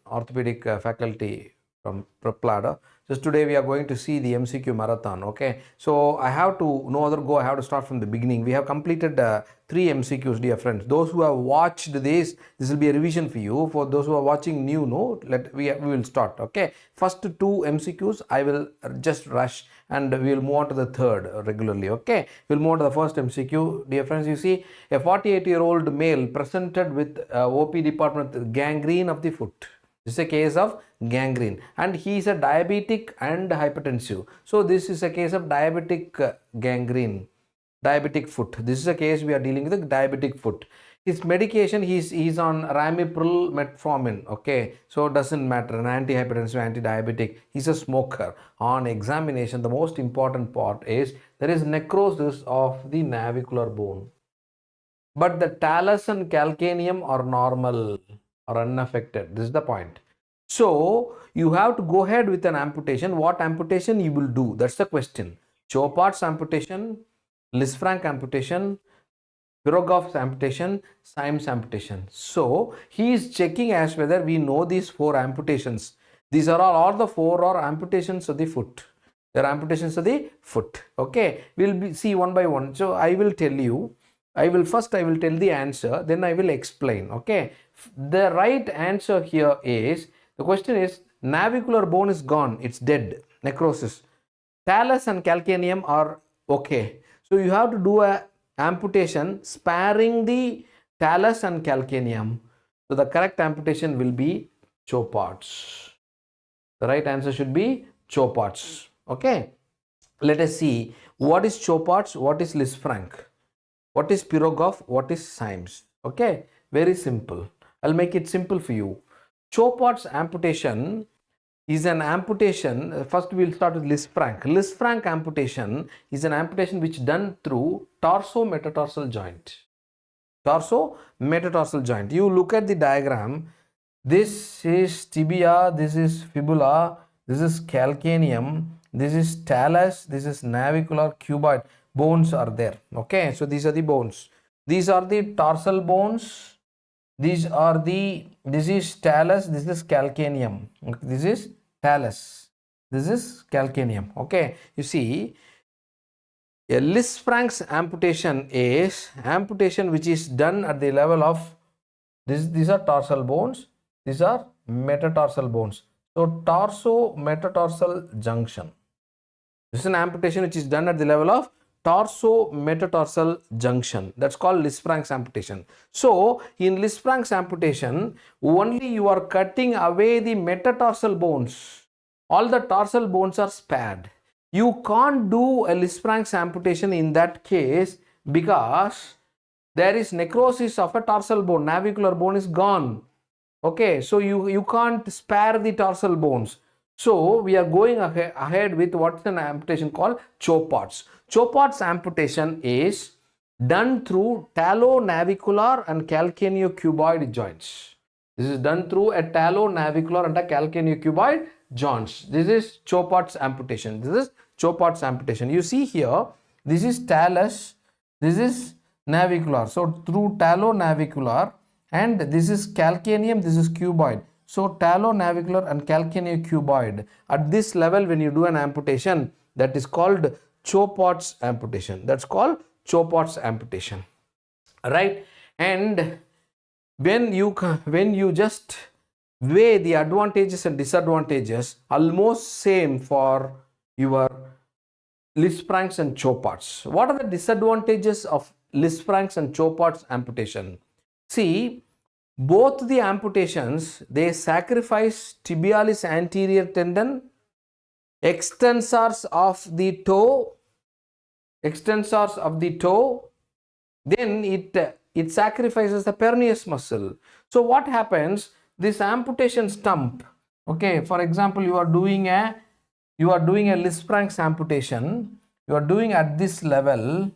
orthopedic faculty from PrepLadder. Just today we are going to see the MCQ Marathon. Okay, so I have to no other go. I have to start from the beginning. We have completed 3 MCQs, dear friends. Those who have watched this will be a revision for you. For those who are watching new, we will start. Okay, first 2 MCQs I will just rush, and we will move on to the third regularly. Okay, we'll move on to the first MCQ, dear friends. You see, a 48-year-old male presented with OP department with gangrene of the foot. This is a case of gangrene, and he is a diabetic and hypertensive. So this is a case of diabetic gangrene, diabetic foot. This is a case we are dealing with a diabetic foot. His medication, he's on ramipril metformin. Okay, so it doesn't matter, an anti-hypertensive, anti-diabetic. He's a smoker. On examination, the most important part is there is necrosis of the navicular bone, but the talus and calcaneum are normal or unaffected. This is the point. So you have to go ahead with an amputation. What amputation you will do? That's the question. Chopard's amputation, Lisfranc amputation, Pirogov's amputation, Symes amputation. So he is checking as whether we know these 4 amputations. These are all the 4 are amputations of the foot. They are amputations of the foot. Okay, we'll see one by one. So I will tell you. I will tell the answer, then I will explain. Okay, the right answer here is, the question is, navicular bone is gone, it's dead, necrosis. Talus and calcaneum are okay. So you have to do a amputation sparing the talus and calcaneum. So the correct amputation will be Chopard's. The right answer should be Chopard's. Okay, let us see what is Chopard's, what is Lisfranc, what is Pirogov, what is Symes. Okay, very simple. I'll make it simple for you. Chopard's amputation is an amputation. First we'll start with Lisfranc. Lisfranc amputation is an amputation which is done through torso-metatarsal joint. Torso-metatarsal joint. You look at the diagram. This is tibia, this is fibula, this is calcaneum, this is talus, this is navicular cuboid. Bones are there. Okay, so these are the bones. These are the tarsal bones. This is talus, this is calcaneum. This is talus, this is calcaneum. Okay, you see, a Lisfranc's amputation is amputation which is done at the level of these are tarsal bones, these are metatarsal bones. So torso-metatarsal junction. This is an amputation which is done at the level of torso-metatarsal junction. That's called Lisfranc's amputation. So in Lisfranc's amputation, only you are cutting away the metatarsal bones. All the tarsal bones are spared. You can't do a Lisfranc's amputation in that case because there is necrosis of a tarsal bone. Navicular bone is gone. Okay, so you can't spare the tarsal bones. So we are going ahead with what's an amputation called Chopard's. Chopard's amputation is done through talonavicular and calcaneocuboid joints. This is done through a talonavicular and a calcaneocuboid joints. This is Chopard's amputation. This is Chopard's amputation. You see here, this is talus, this is navicular. So through talonavicular, and this is calcaneum, this is cuboid. So talonavicular and calcaneocuboid. At this level, when you do an amputation, that is called Chopard's amputation. That's called Chopard's amputation. Right? And when you just weigh the advantages and disadvantages, almost same for your Lisfranc's and Chopard's. What are the disadvantages of Lisfranc's and Chopard's amputation? See, both the amputations, they sacrifice tibialis anterior tendon, extensors of the toe, then it sacrifices the peroneus muscle. So what happens? This amputation stump, okay, for example, you are doing a Lisfranc's amputation, you are doing at this level.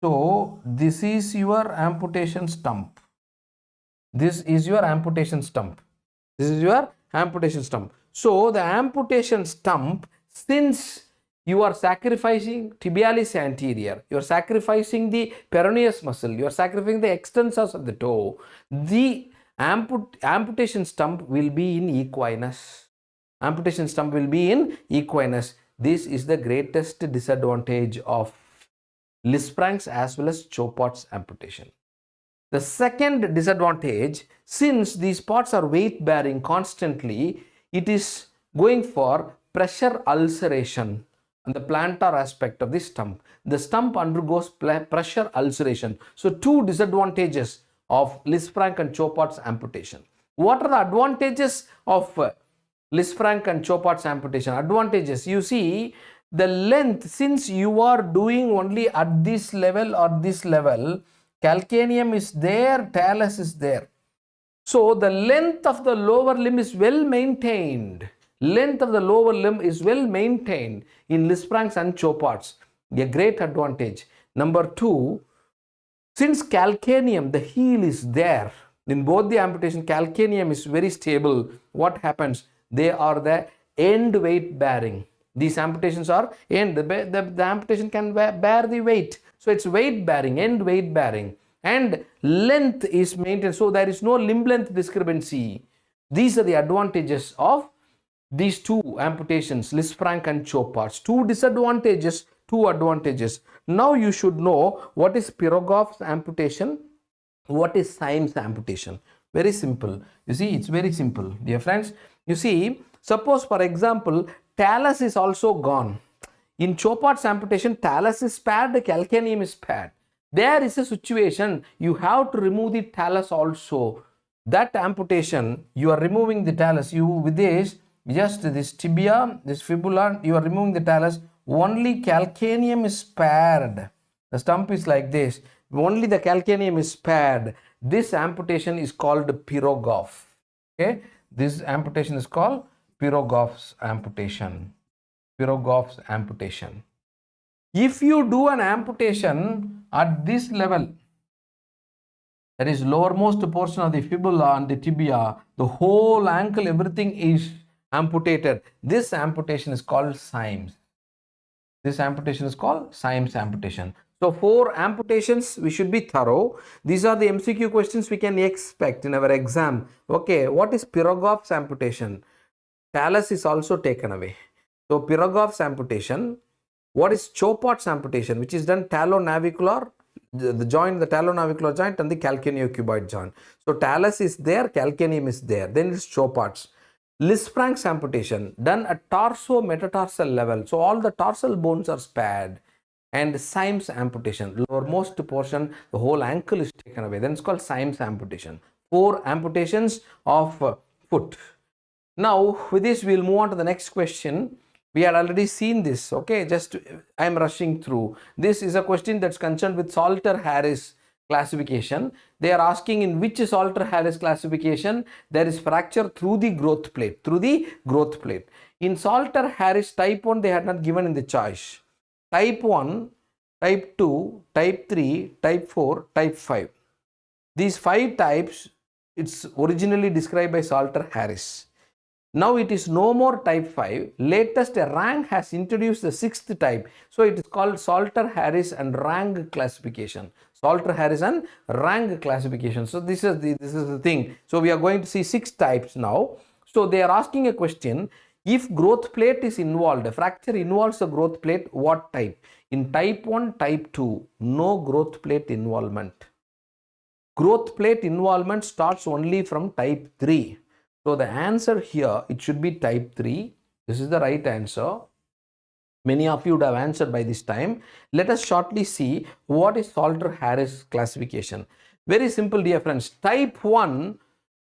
So this is your amputation stump. This is your amputation stump. This is your amputation stump. So the amputation stump, since you are sacrificing tibialis anterior, you are sacrificing the peroneus muscle, you are sacrificing the extensors of the toe, the Amputation stump will be in equinus. Amputation stump will be in equinus. This is the greatest disadvantage of Lisfrank's as well as Chopard's amputation. The second disadvantage, since these parts are weight bearing constantly, it is going for pressure ulceration on the plantar aspect of the stump. The stump undergoes pressure ulceration. So two disadvantages of Lisfrank and Chopard's amputation. What are the advantages of Lisfrank and Chopard's amputation? Advantages, you see, the length, since you are doing only at this level or this level, calcaneum is there, talus is there. So the length of the lower limb is well maintained. Length of the lower limb is well maintained in Lisfrank's and Chopard's. A great advantage. Number two, since calcaneum, the heel is there. In both the amputation, calcaneum is very stable. What happens? They are the end weight bearing. These amputations are end. The amputation can bear the weight. So it's weight bearing, end weight bearing. And length is maintained. So there is no limb length discrepancy. These are the advantages of these two amputations, Lisfrank and Chopard's. Two disadvantages, two advantages. Now you should know what is Pirogov's amputation, what is Syme's amputation. Very simple. You see, it's very simple, dear friends. You see, suppose for example, talus is also gone. In Chopard's amputation, talus is spared, calcaneum is spared. There is a situation, you have to remove the talus also. That amputation, you are removing the talus. You with this, just this tibia, this fibula, you are removing the talus. Only calcaneum is spared. The stump is like this. Only the calcaneum is spared. This amputation is called Pirogov. Okay, this amputation is called Pirogov's amputation. Pirogov's amputation. If you do an amputation at this level, that is lowermost portion of the fibula and the tibia, the whole ankle, everything is amputated. This amputation is called Syme's. This amputation is called Syme's amputation. So 4 amputations, we should be thorough. These are the MCQ questions we can expect in our exam. Okay, what is Pirogov's amputation? Talus is also taken away. So Pirogov's amputation. What is Chopard's amputation, which is done talonavicular, the joint, the talonavicular joint and the calcaneocuboid joint. So talus is there, calcaneum is there. Then it's Chopard's. Lisfrank's amputation done at torso-metatarsal level. So all the tarsal bones are spared. And Syme's amputation, lowermost portion, the whole ankle is taken away. Then it's called Syme's amputation. 4 amputations of foot. Now with this we'll move on to the next question. We had already seen this, okay, just I am rushing through. This is a question that's concerned with Salter-Harris classification. They are asking in which Salter-Harris classification there is fracture through the growth plate, In Salter-Harris type 1 they had not given in the choice. Type 1, type 2, type 3, type 4, type 5. These 5 types, it's originally described by Salter-Harris. Now it is no more type 5. Latest rank has introduced the 6th type. So it is called Salter-Harris and rank classification. Salter-Harris and rank classification. So this is the thing. So we are going to see 6 types now. So they are asking a question. If growth plate is involved, a fracture involves a growth plate, what type? In type 1, type 2, no growth plate involvement. Growth plate involvement starts only from type 3. So the answer here, it should be type 3. This is the right answer. Many of you would have answered by this time. Let us shortly see what is Salter-Harris classification. Very simple, dear friends. Type 1,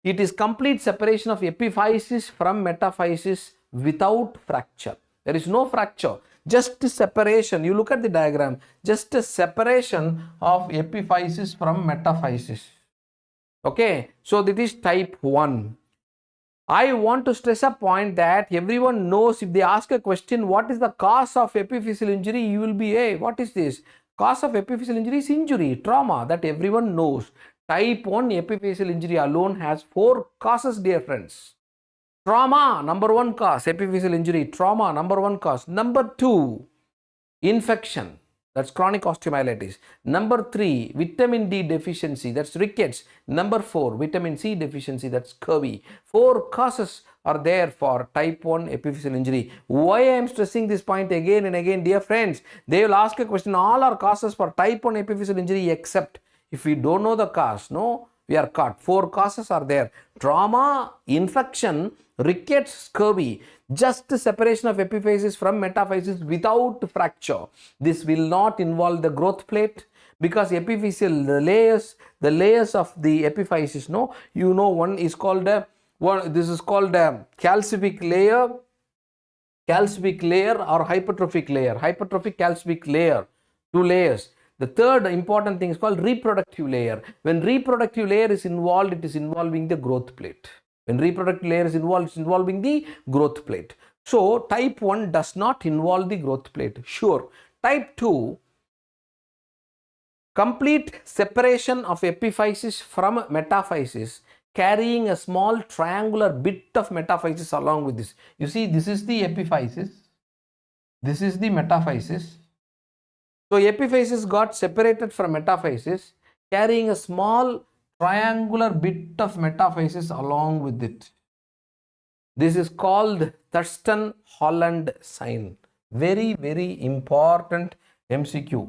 it is complete separation of epiphysis from metaphysis without fracture. There is no fracture, just separation. You look at the diagram, just a separation of epiphysis from metaphysis. Okay, so that is type 1. I want to stress a point that everyone knows. If they ask a question, what is the cause of epiphyseal injury? You will be, hey, what is this? Cause of epiphyseal injury is injury, trauma, that everyone knows. Type 1 epiphyseal injury alone has 4 causes, dear friends. Trauma, number 1 cause, epiphyseal injury, trauma, number 1 cause. Number 2, infection. That's chronic osteomyelitis. Number 3, vitamin D deficiency. That's rickets. Number 4, vitamin C deficiency. That's scurvy. 4 causes are there for type 1 epiphyseal injury. Why I am stressing this point again and again, dear friends? They will ask a question. All are causes for type 1 epiphyseal injury except if we don't know the cause. No, we are caught. 4 causes are there. Trauma, infection, rickets, scurvy. Just separation of epiphysis from metaphysis without fracture. This will not involve the growth plate because epiphyseal the layers of the epiphysis, no, you know, one is called this is called a calcific layer or hypertrophic layer. Hypertrophic, calcific layer, 2 layers. The third important thing is called reproductive layer. When reproductive layer is involved, it is involving the growth plate. When reproductive layer is involved, it's involving the growth plate. So type 1 does not involve the growth plate. Sure. Type 2, complete separation of epiphysis from metaphysis, carrying a small triangular bit of metaphysis along with this. You see, this is the epiphysis. This is the metaphysis. So epiphysis got separated from metaphysis, carrying a small triangular bit of metaphysis along with it. This is called Thurston-Holland sign. Very, very important MCQ.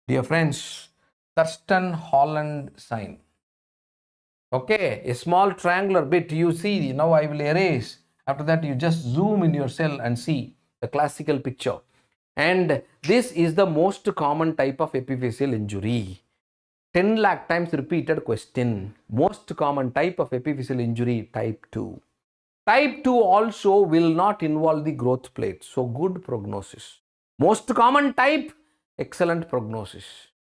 Dear friends, Thurston-Holland sign. Okay, a small triangular bit, you see, now I will erase. After that, you just zoom in your cell and see the classical picture. And this is the most common type of epiphyseal injury. 10 lakh times repeated question. Most common type of epiphyseal injury, type 2. Type 2 also will not involve the growth plate. So good prognosis. Most common type, excellent prognosis.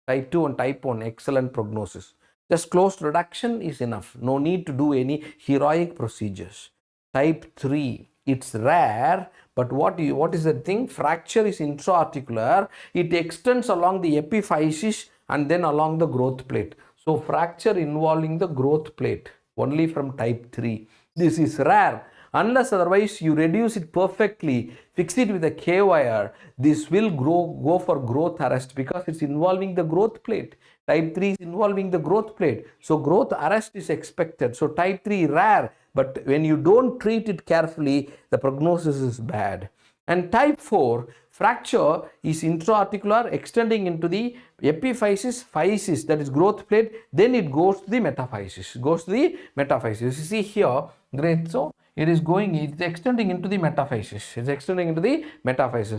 Type 2 and type 1, excellent prognosis. Just closed reduction is enough. No need to do any heroic procedures. Type 3, it's rare, but what is the thing? Fracture is intra-articular. It extends along the epiphysis and then along the growth plate. So fracture involving the growth plate only from type 3. This is rare. Unless otherwise you reduce it perfectly, fix it with a K-wire, this will go for growth arrest because it's involving the growth plate. Type 3 is involving the growth plate. So growth arrest is expected. So type 3 rare, but when you don't treat it carefully, the prognosis is bad. And type 4, fracture is intra-articular, extending into the epiphysis, physis, that is growth plate, then it goes to the metaphysis. You see here, great. So it's extending into the metaphysis.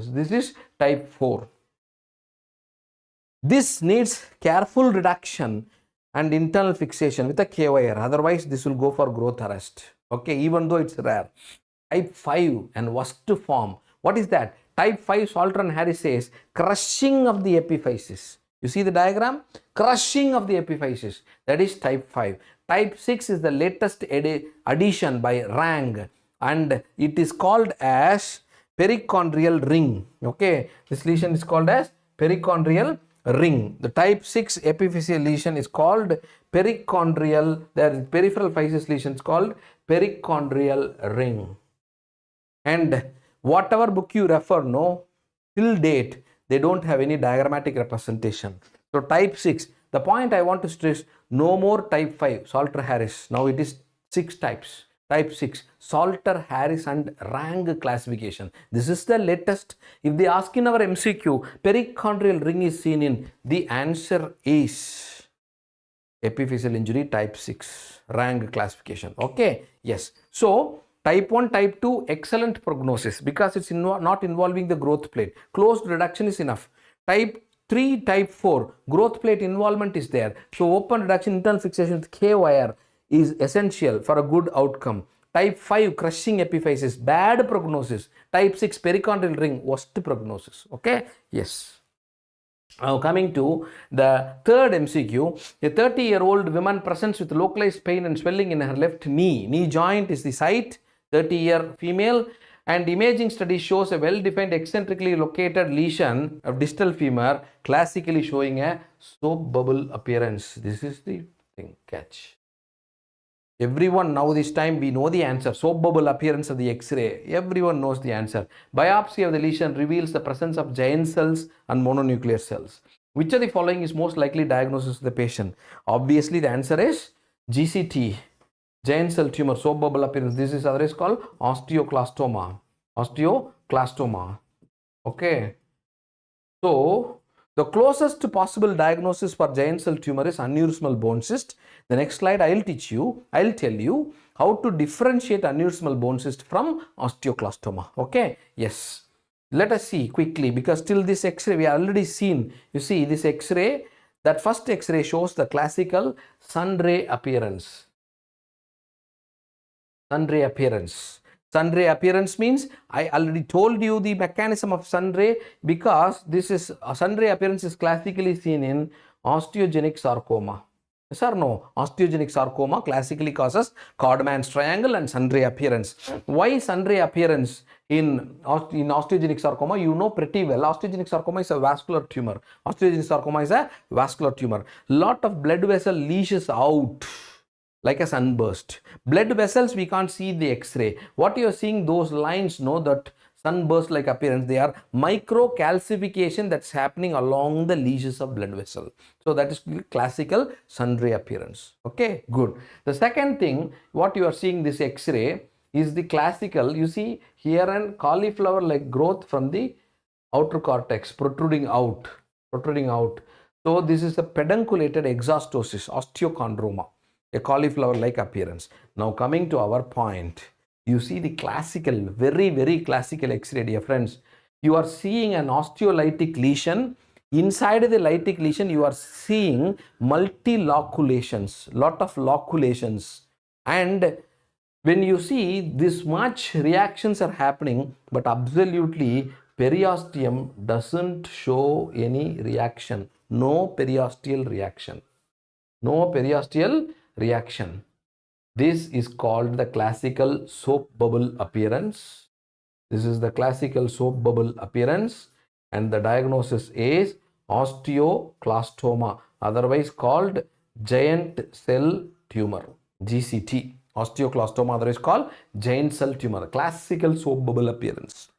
This is type 4. This needs careful reduction and internal fixation with a K-wire. Otherwise, this will go for growth arrest. Okay, even though it's rare. Type 5 and worst form. What is that? Type 5, Salter and Harris says, crushing of the epiphysis. You see the diagram? Crushing of the epiphysis. That is type 5. Type 6 is the latest addition by Rang, and it is called as perichondrial ring. Okay, this lesion is called as perichondrial ring. The type 6 epiphyseal lesion is called perichondrial. The peripheral physis lesion is called perichondrial ring. And whatever book you refer, no, till date, they don't have any diagrammatic representation. So type 6, the point I want to stress, no more type 5, Salter Harris. Now it is 6 types. Type 6, Salter, Harris and Rang classification. This is the latest. If they ask in our MCQ, perichondrial ring is seen in, the answer is epiphyseal injury type 6, Rang classification. Okay, yes. So type 1, type 2, excellent prognosis because it's not involving the growth plate. Closed reduction is enough. Type 3, type 4, growth plate involvement is there. So open reduction, internal fixation with K-wire is essential for a good outcome. Type 5, crushing epiphysis, bad prognosis. Type 6, perichondrial ring, worst prognosis. Okay, yes. Now coming to the third MCQ, a 30-year-old woman presents with localized pain and swelling in her left knee. Knee joint is the site, 30-year female, and imaging study shows a well-defined eccentrically located lesion of distal femur, classically showing a soap bubble appearance. This is the thing, catch. Everyone now this time we know the answer. Soap bubble appearance of the X-ray. Everyone knows the answer. Biopsy of the lesion reveals the presence of giant cells and mononuclear cells. Which of the following is most likely diagnosis of the patient? Obviously the answer is GCT. Giant cell tumor, soap bubble appearance. This is otherwise called osteoclastoma. Osteoclastoma. Okay. So, the closest possible diagnosis for giant cell tumor is aneurysmal bone cyst. The next slide I will tell you how to differentiate aneurysmal bone cyst from osteoclastoma. Okay. Yes. Let us see quickly, because till this X-ray we have already seen. You see this X-ray, that first X-ray shows the classical sun ray appearance. Sun ray appearance. Sun ray appearance means I already told you the mechanism of sun ray, because this is sun ray appearance is classically seen in osteogenic sarcoma. Yes or no? Osteogenic sarcoma classically causes Codman's triangle and sun ray appearance. Why sun ray appearance in osteogenic sarcoma? You know pretty well. Osteogenic sarcoma is a vascular tumor. Osteogenic sarcoma is a vascular tumor. Lot of blood vessel leaches out like a sunburst. Blood vessels we can't see the X-ray. What you are seeing, those lines, know that sunburst like appearance, they are micro calcification that's happening along the lesions of blood vessel. So that is classical sun ray appearance. Okay, good. The second thing, what you are seeing this X-ray is the classical, you see here an cauliflower like growth from the outer cortex protruding out. So this is a pedunculated exostosis, osteochondroma, a cauliflower like appearance. Now coming to our point, you see the classical, very classical X-ray, dear friends. You are seeing an osteolytic lesion. Inside the lytic lesion you are seeing multi-loculations, lot of loculations, and when you see this much reactions are happening, but absolutely periosteum doesn't show any reaction. No periosteal reaction. No periosteal reaction. This is called the classical soap bubble appearance. This is the classical soap bubble appearance, and the diagnosis is osteoclastoma, otherwise called giant cell tumor, GCT. Osteoclastoma, otherwise called giant cell tumor, classical soap bubble appearance.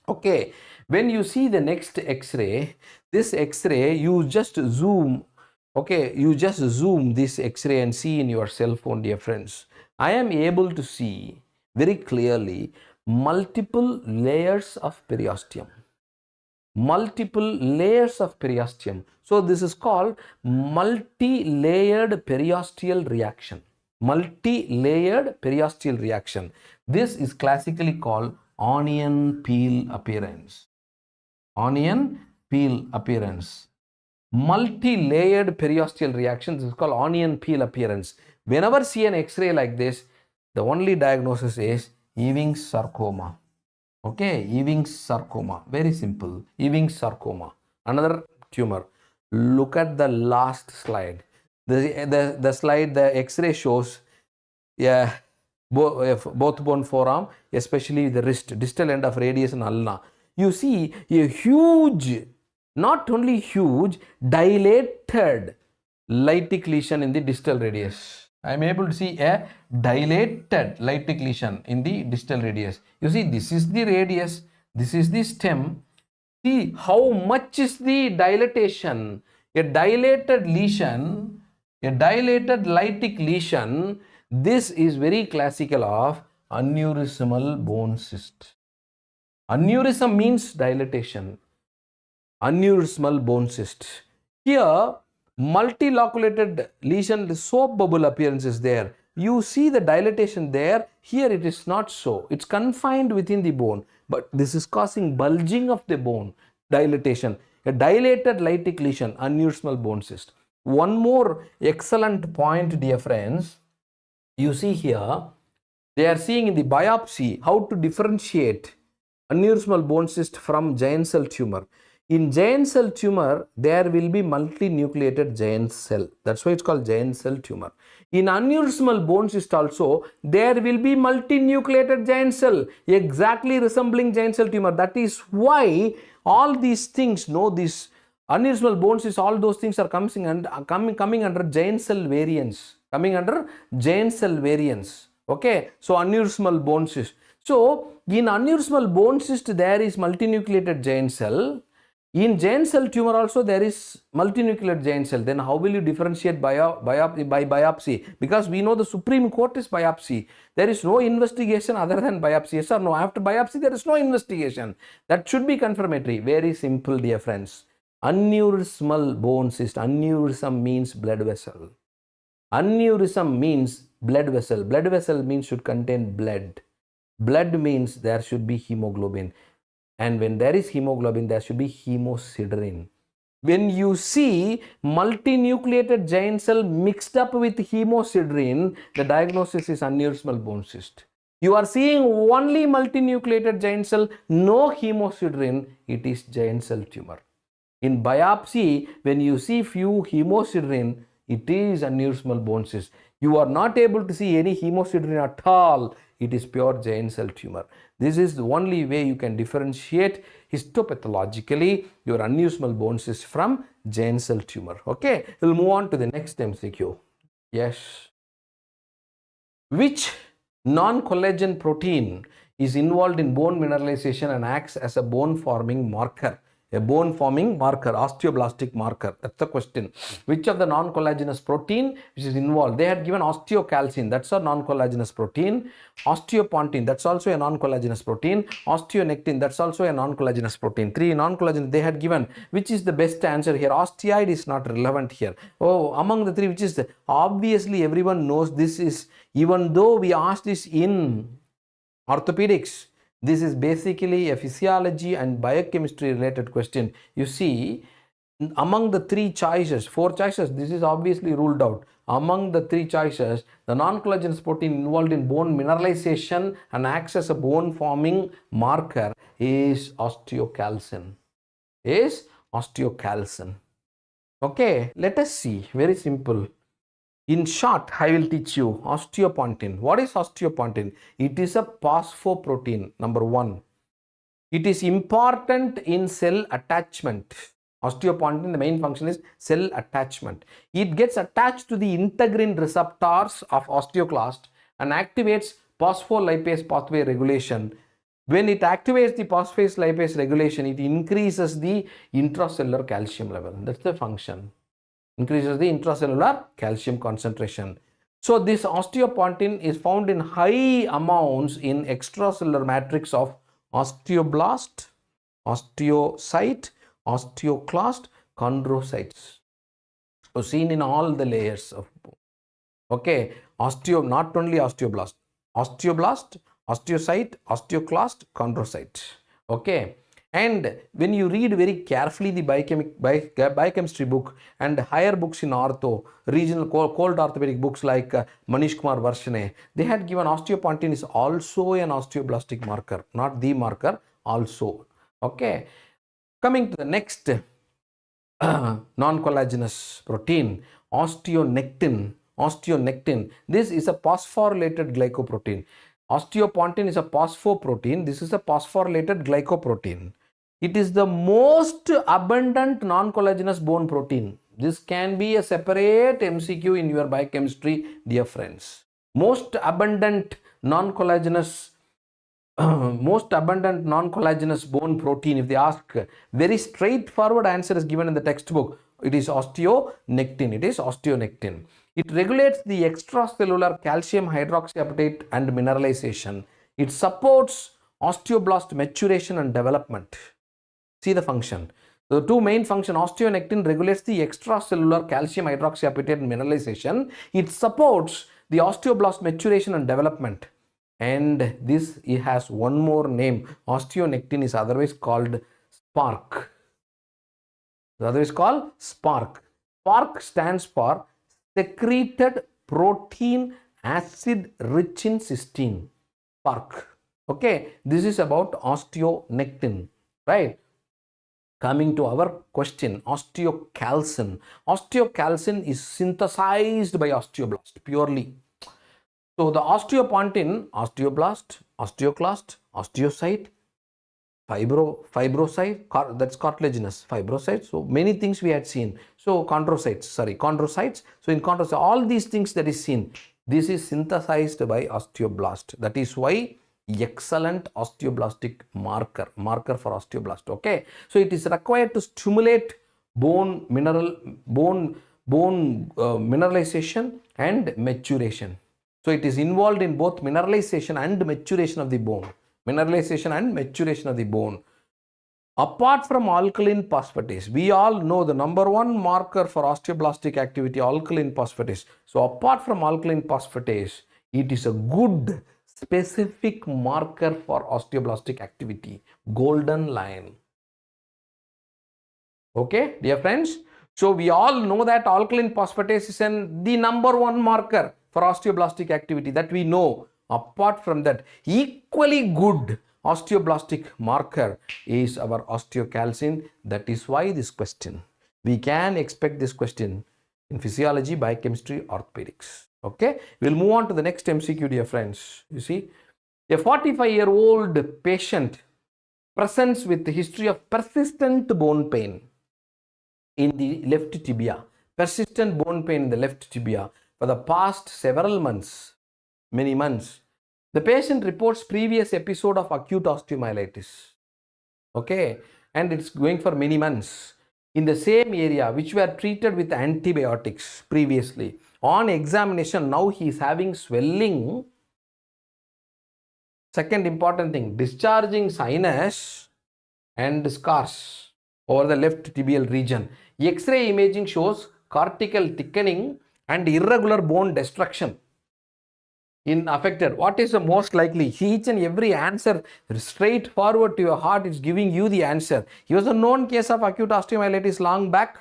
Okay, when you see the next X-ray, this X-ray you just zoom. Okay, you just zoom this X-ray and see in your cell phone, dear friends. I am able to see very clearly multiple layers of periosteum. Multiple layers of periosteum. So this is called multi-layered periosteal reaction. Multi-layered periosteal reaction. This is classically called onion peel appearance. Onion peel appearance. Multi-layered periosteal reactions is called onion peel appearance. Whenever see an X-ray like this, the only diagnosis is Ewing's sarcoma. Okay, Ewing's sarcoma. Very simple. Ewing's sarcoma. Another tumor. Look at the last slide. The slide, the X-ray shows both bone forearm, especially the wrist, distal end of radius and ulna. You see a huge, not only huge, dilated lytic lesion in the distal radius. I am able to see a dilated lytic lesion in the distal radius. You see, this is the radius, this is the stem. See how much is the dilatation. A dilated lesion, a dilated lytic lesion, this is very classical of aneurysmal bone cyst. Aneurysm means dilatation. Aneurysmal bone cyst. Here, multiloculated lesion, the soap bubble appearance is there. You see the dilatation there. Here it is not so. It's confined within the bone. But this is causing bulging of the bone. Dilatation. A dilated lytic lesion, aneurysmal bone cyst. One more excellent point, dear friends. You see here, they are seeing in the biopsy how to differentiate aneurysmal bone cyst from giant cell tumor. In giant cell tumor, there will be multinucleated giant cell. That's why it's called giant cell tumor. In aneurysmal bone cyst also, there will be multinucleated giant cell, exactly resembling giant cell tumor. That is why all these things, this aneurysmal bone cyst, all those things are coming under giant cell variants. coming under giant cell variants. Okay, so aneurysmal bone cyst. So in aneurysmal bone cyst there is multinucleated giant cell. In giant cell tumor also there is multinucleated giant cell. Then how will you differentiate by biopsy? Because we know the Supreme Court is biopsy. There is no investigation other than biopsy. Yes or no? After biopsy there is no investigation. That should be confirmatory. Very simple, dear friends. Aneurysmal bone cyst. Aneurysm means blood vessel. Aneurysm means blood vessel. Blood vessel means should contain blood. Blood means there should be hemoglobin. And when there is hemoglobin, there should be hemosiderin. When you see multinucleated giant cell mixed up with hemosiderin, the diagnosis is aneurysmal bone cyst. You are seeing only multinucleated giant cell, no hemosiderin, it is giant cell tumor. In biopsy, when you see few hemosiderin, it is aneurysmal bone cyst. You are not able to see any hemosiderin at all. It is pure giant cell tumor. This is the only way you can differentiate histopathologically your aneurysmal bone cyst from giant cell tumor. Okay, we'll move on to the next MCQ. Yes. Which non-collagen protein is involved in bone mineralization and acts as a bone forming marker? A bone forming marker, osteoblastic marker. That's the question. Which of the non-collagenous protein which is involved? They had given osteocalcin, that's a non-collagenous protein. Osteopontin, that's also a non-collagenous protein. Osteonectin, that's also a non-collagenous protein. 3 non-collagenous they had given. Which is the best answer here? Osteoid is not relevant here. Oh, among the 3, which is the, obviously everyone knows this is, even though we asked this in orthopedics, this is basically a physiology and biochemistry related question. You see, among the 3 choices, 4 choices, this is obviously ruled out. Among the 3 choices, the non-collagenous protein involved in bone mineralization and acts as a bone forming marker is osteocalcin. Okay, let us see. Very simple. In short, I will teach you osteopontin. What is osteopontin? It is a phosphoprotein, number 1. It is important in cell attachment. Osteopontin, the main function is cell attachment. It gets attached to the integrin receptors of osteoclast and activates phospholipase pathway regulation. When it activates the phospholipase regulation, it increases the intracellular calcium level. That's the function. Increases the intracellular calcium concentration. So this osteopontin is found in high amounts in extracellular matrix of osteoblast, osteocyte, osteoclast, chondrocytes. So seen in all the layers of bone. Okay, not only osteoblast, osteocyte, osteoclast, chondrocyte. Okay. And when you read very carefully the biochemistry book and higher books in ortho, regional cold orthopedic books like Manish Kumar Varshane, they had given osteopontin is also an osteoblastic marker, not the marker, also. Okay. Coming to the next non-collagenous protein, osteonectin. This is a phosphorylated glycoprotein. Osteopontin is a phosphoprotein. This is a phosphorylated glycoprotein. It is the most abundant non-collagenous bone protein. This can be a separate MCQ in your biochemistry, dear friends. Most abundant non-collagenous bone protein, if they ask, very straightforward answer is given in the textbook. It is osteonectin. It regulates the extracellular calcium hydroxyapatite and mineralization. It supports osteoblast maturation and development. See the function. The 2 main functions, osteonectin regulates the extracellular calcium hydroxyapatite and mineralization. It supports the osteoblast maturation and development. And this it has one more name. Osteonectin is otherwise called SPARC. SPARC stands for secreted protein acid rich in cysteine. SPARC. Okay, this is about osteonectin, right? Coming to our question, osteocalcin. Osteocalcin is synthesized by osteoblast purely. So the osteopontin, osteoblast, osteoclast, osteocyte, fibrocyte, that's cartilaginous fibrocytes. So many things we had seen. So chondrocytes. So in chondrocytes, all these things that is seen, this is synthesized by osteoblast. That is why excellent osteoblastic marker for osteoblast. Okay, so it is required to stimulate bone mineralization and maturation. So it is involved in both mineralization and maturation of the bone. Apart from alkaline phosphatase, we all know the number one marker for osteoblastic activity, alkaline phosphatase. So apart from alkaline phosphatase, it is a good specific marker for osteoblastic activity, golden line. Okay, dear friends. So we all know that alkaline phosphatase is the number one marker for osteoblastic activity, that we know. Apart from that, equally good osteoblastic marker is our osteocalcin. That is why this question, we can expect this question in physiology, biochemistry, orthopedics. Okay, we'll move on to the next MCQ, dear friends. You see, a 45-year-old patient presents with the history of persistent bone pain in the left tibia. Persistent bone pain in the left tibia for the past several months, many months. The patient reports previous episode of acute osteomyelitis. Okay, and it's going for many months in the same area which were treated with antibiotics previously. On examination, now he is having swelling. Second important thing, discharging sinus and scars over the left tibial region. X-ray imaging shows cortical thickening and irregular bone destruction in affected. What is the most likely? Each and every answer straight forward to your heart is giving you the answer. He was a known case of acute osteomyelitis long back,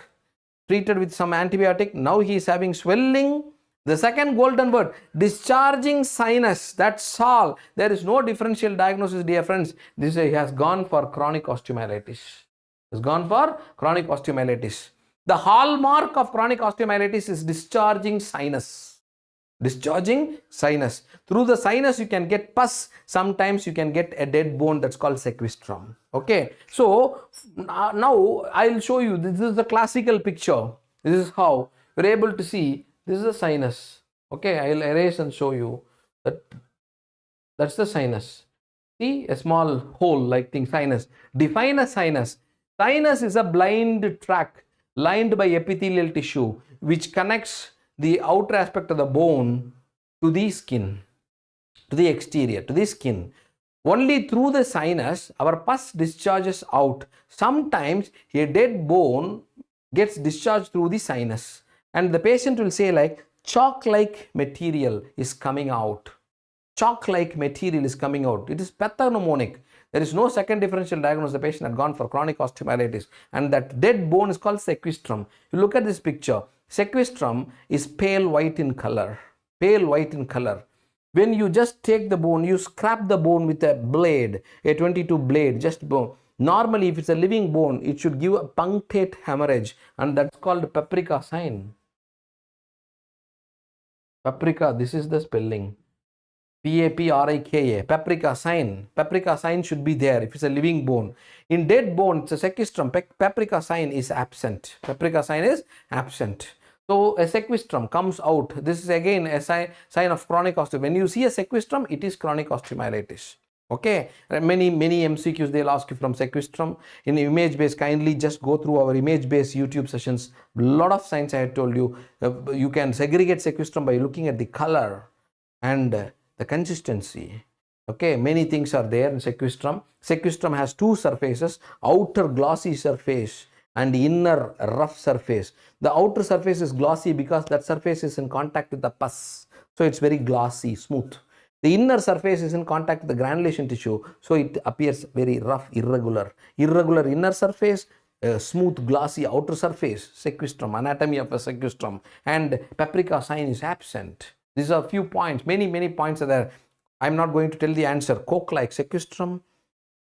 treated with some antibiotic. Now he is having swelling. The second golden word, discharging sinus. That's all. There is no differential diagnosis, dear friends. This has gone for chronic osteomyelitis. The hallmark of chronic osteomyelitis is discharging sinus. Through the sinus you can get pus. Sometimes you can get a dead bone, that's called sequestrum. Okay, so now I'll show you. This is the classical picture. This is how you're able to see. This is the sinus. Okay, I'll erase and show you that. That's the sinus. See, a small hole like thing, sinus. Define a sinus. Sinus is a blind tract lined by epithelial tissue which connects the outer aspect of the bone to the skin, to the exterior, to the skin. Only through the sinus our pus discharges out. Sometimes a dead bone gets discharged through the sinus, and the patient will say like, chalk-like material is coming out. It is pathognomonic. There is no second differential diagnosis. The patient had gone for chronic osteomyelitis, and that dead bone is called sequestrum. You look at this picture. Sequestrum is pale white in color. When you just take the bone, you scrap the bone with a blade, a 22 blade, just bone. Normally, if it's a living bone, it should give a punctate hemorrhage, and that's called paprika sign. Paprika, this is the spelling. P-A-P-R-I-K-A, paprika sign. Paprika sign should be there if it's a living bone. In dead bone, it's a sequestrum. Paprika sign is absent. So a sequestrum comes out. This is again a sign of chronic osteomyelitis. When you see a sequestrum, it is chronic osteomyelitis. Okay, many MCQs they'll ask you from sequestrum. In image based, kindly just go through our image based YouTube sessions. A lot of signs I had told you. You can segregate sequestrum by looking at the color and the consistency. Okay, many things are there in sequestrum. Sequestrum has two surfaces, outer glossy surface and inner rough surface. The outer surface is glossy because that surface is in contact with the pus, so it's very glossy, smooth. The inner surface is in contact with the granulation tissue, so it appears very rough, irregular inner surface, smooth glossy outer surface. Sequestrum, anatomy of a sequestrum, and paprika sign is absent. These are a few points. Many points are there. I'm not going to tell the answer. Coke-like sequestrum,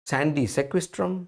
sandy sequestrum,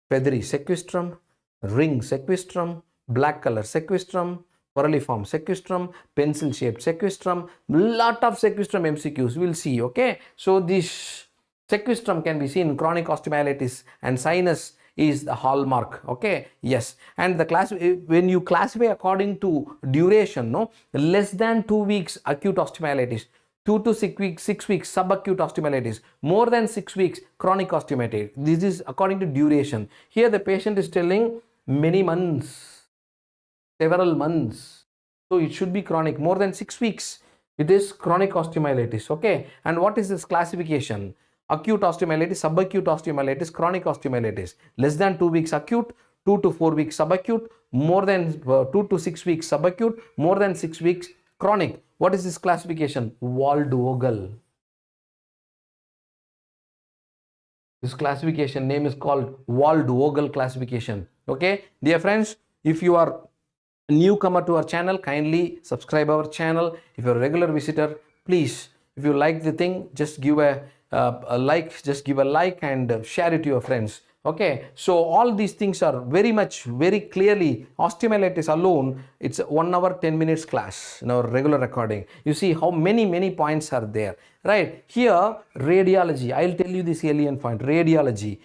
feathery sequestrum, ring sequestrum, black color sequestrum, coralliform sequestrum, pencil-shaped sequestrum. Lot of sequestrum MCQs we'll see. Okay, so this Sequestrum can be seen in chronic osteomyelitis, and sinus is the hallmark. Okay, yes. And the class, when you classify according to duration, no, less than 2 weeks acute osteomyelitis, 2 to 6 weeks subacute osteomyelitis, more than 6 weeks chronic osteomyelitis. This is according to duration. Here the patient is telling many months, several months. So it should be chronic. More than 6 weeks, it is chronic osteomyelitis. Okay. And what is this classification? Acute osteomyelitis, subacute osteomyelitis, chronic osteomyelitis. Less than 2 weeks acute, 2 to 4 weeks subacute, more than 2 to 6 weeks subacute, more than 6 weeks chronic. What is this classification? Wald-Vogel. This classification name is called Wald-Vogel classification. Okay, dear friends, if you are a newcomer to our channel, kindly subscribe our channel. If you're a regular visitor, please, if you like the thing, just give a like and share it to your friends. Okay, so all these things are very clearly. Osteomyelitis alone, it's a 1 hour 10 minutes class in our regular recording. You see how many points are there, right? Here, radiology, I'll tell you this alien point. Radiology,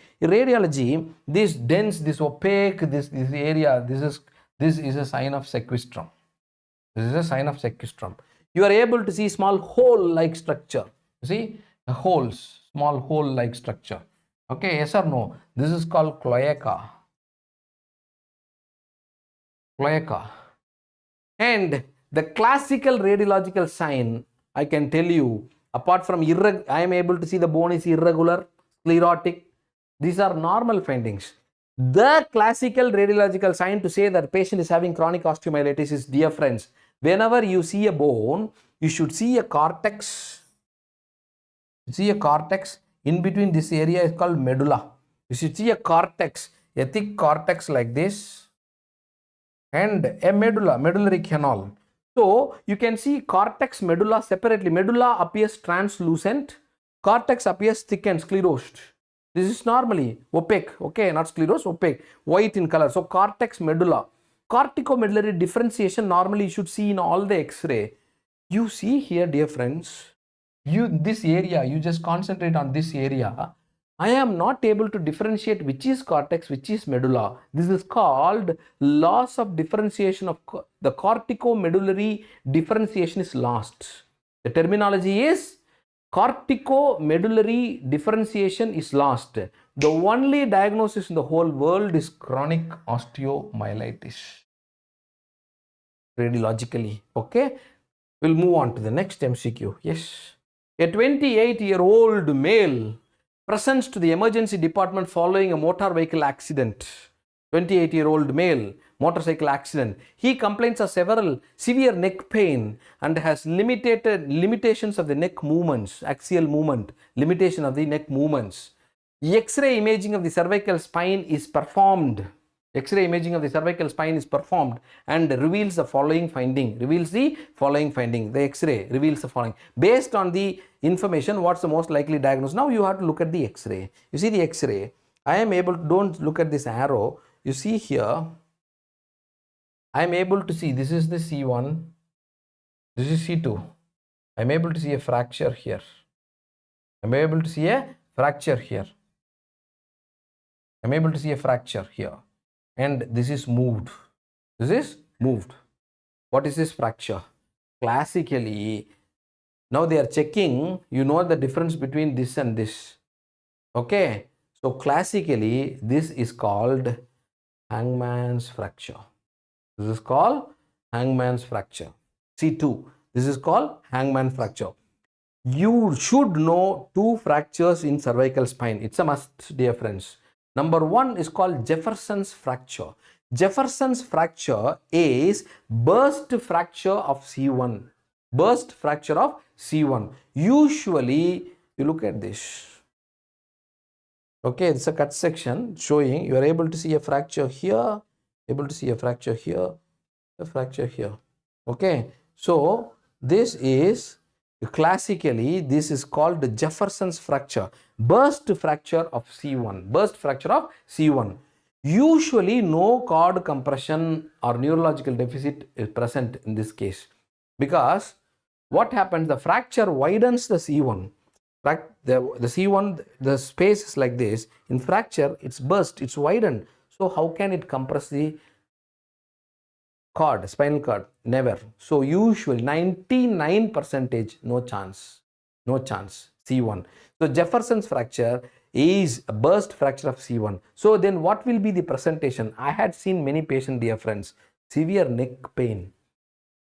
this dense, this opaque, this area, this is a sign of sequestrum. This is a sign of sequestrum. You are able to see small hole-like structure. You see the holes, small hole-like structure. Okay, yes or no? This is called cloaca. And the classical radiological sign, I can tell you, apart from I am able to see the bone is irregular, sclerotic. These are normal findings. The classical radiological sign to say that patient is having chronic osteomyelitis is, dear friends, whenever you see a bone, you should see a cortex. In between this area is called medulla. You should see a cortex, a thick cortex like this, and a medullary canal. So you can see cortex, medulla separately. Medulla appears translucent, cortex appears thick and sclerosed. This is normally opaque, okay, not sclerosed, opaque, white in color. So cortex, medulla. Corticomedullary differentiation normally you should see in all the X-ray. You see here, dear friends, this area, you just concentrate on this area. I am not able to differentiate which is cortex, which is medulla. This is called loss of differentiation of the corticomedullary differentiation is lost. The terminology is corticomedullary differentiation is lost. The only diagnosis in the whole world is chronic osteomyelitis. Radiologically, okay? We'll move on to the next MCQ. Yes. A 28-year-old male presents to the emergency department following a motor vehicle accident. 28-year-old male, motorcycle accident. He complains of several severe neck pain and has limitations of the neck movements, axial movement, limitation of the neck movements. X-ray imaging of the cervical spine is performed. X-ray imaging of the cervical spine is performed and reveals the following finding. The X-ray reveals the following. Based on the information, what's the most likely diagnosis? Now you have to look at the X-ray. You see the X-ray. I am able to, don't look at this arrow. You see here, I am able to see, this is the C1, this is C2. I am able to see a fracture here. I am able to see a fracture here. I am able to see a fracture here. And this is moved. This is moved. What is this fracture? Classically, now they are checking, you know the difference between this and this. Okay. So classically, this is called Hangman's fracture. This is called Hangman's fracture. C2. This is called Hangman fracture. You should know 2 fractures in cervical spine. It's a must, dear friends. Number 1 is called Jeffersons fracture. Jeffersons fracture is burst fracture of C1. Burst fracture of C1. Usually, you look at this. Okay, it's a cut section showing you are able to see a fracture here, able to see a fracture here, a fracture here. Okay, so this is classically, this is called the Jefferson's fracture, burst fracture of C1, burst fracture of C1. Usually no cord compression or neurological deficit is present in this case, because what happens, the fracture widens the C1. The C1, the space is like this. In fracture, it's burst, it's widened. So how can it compress the cord, spinal cord? Never. So usually 99% no chance. No chance. C1. So Jefferson's fracture is a burst fracture of C1. So then what will be the presentation? I had seen many patients, dear friends, severe neck pain.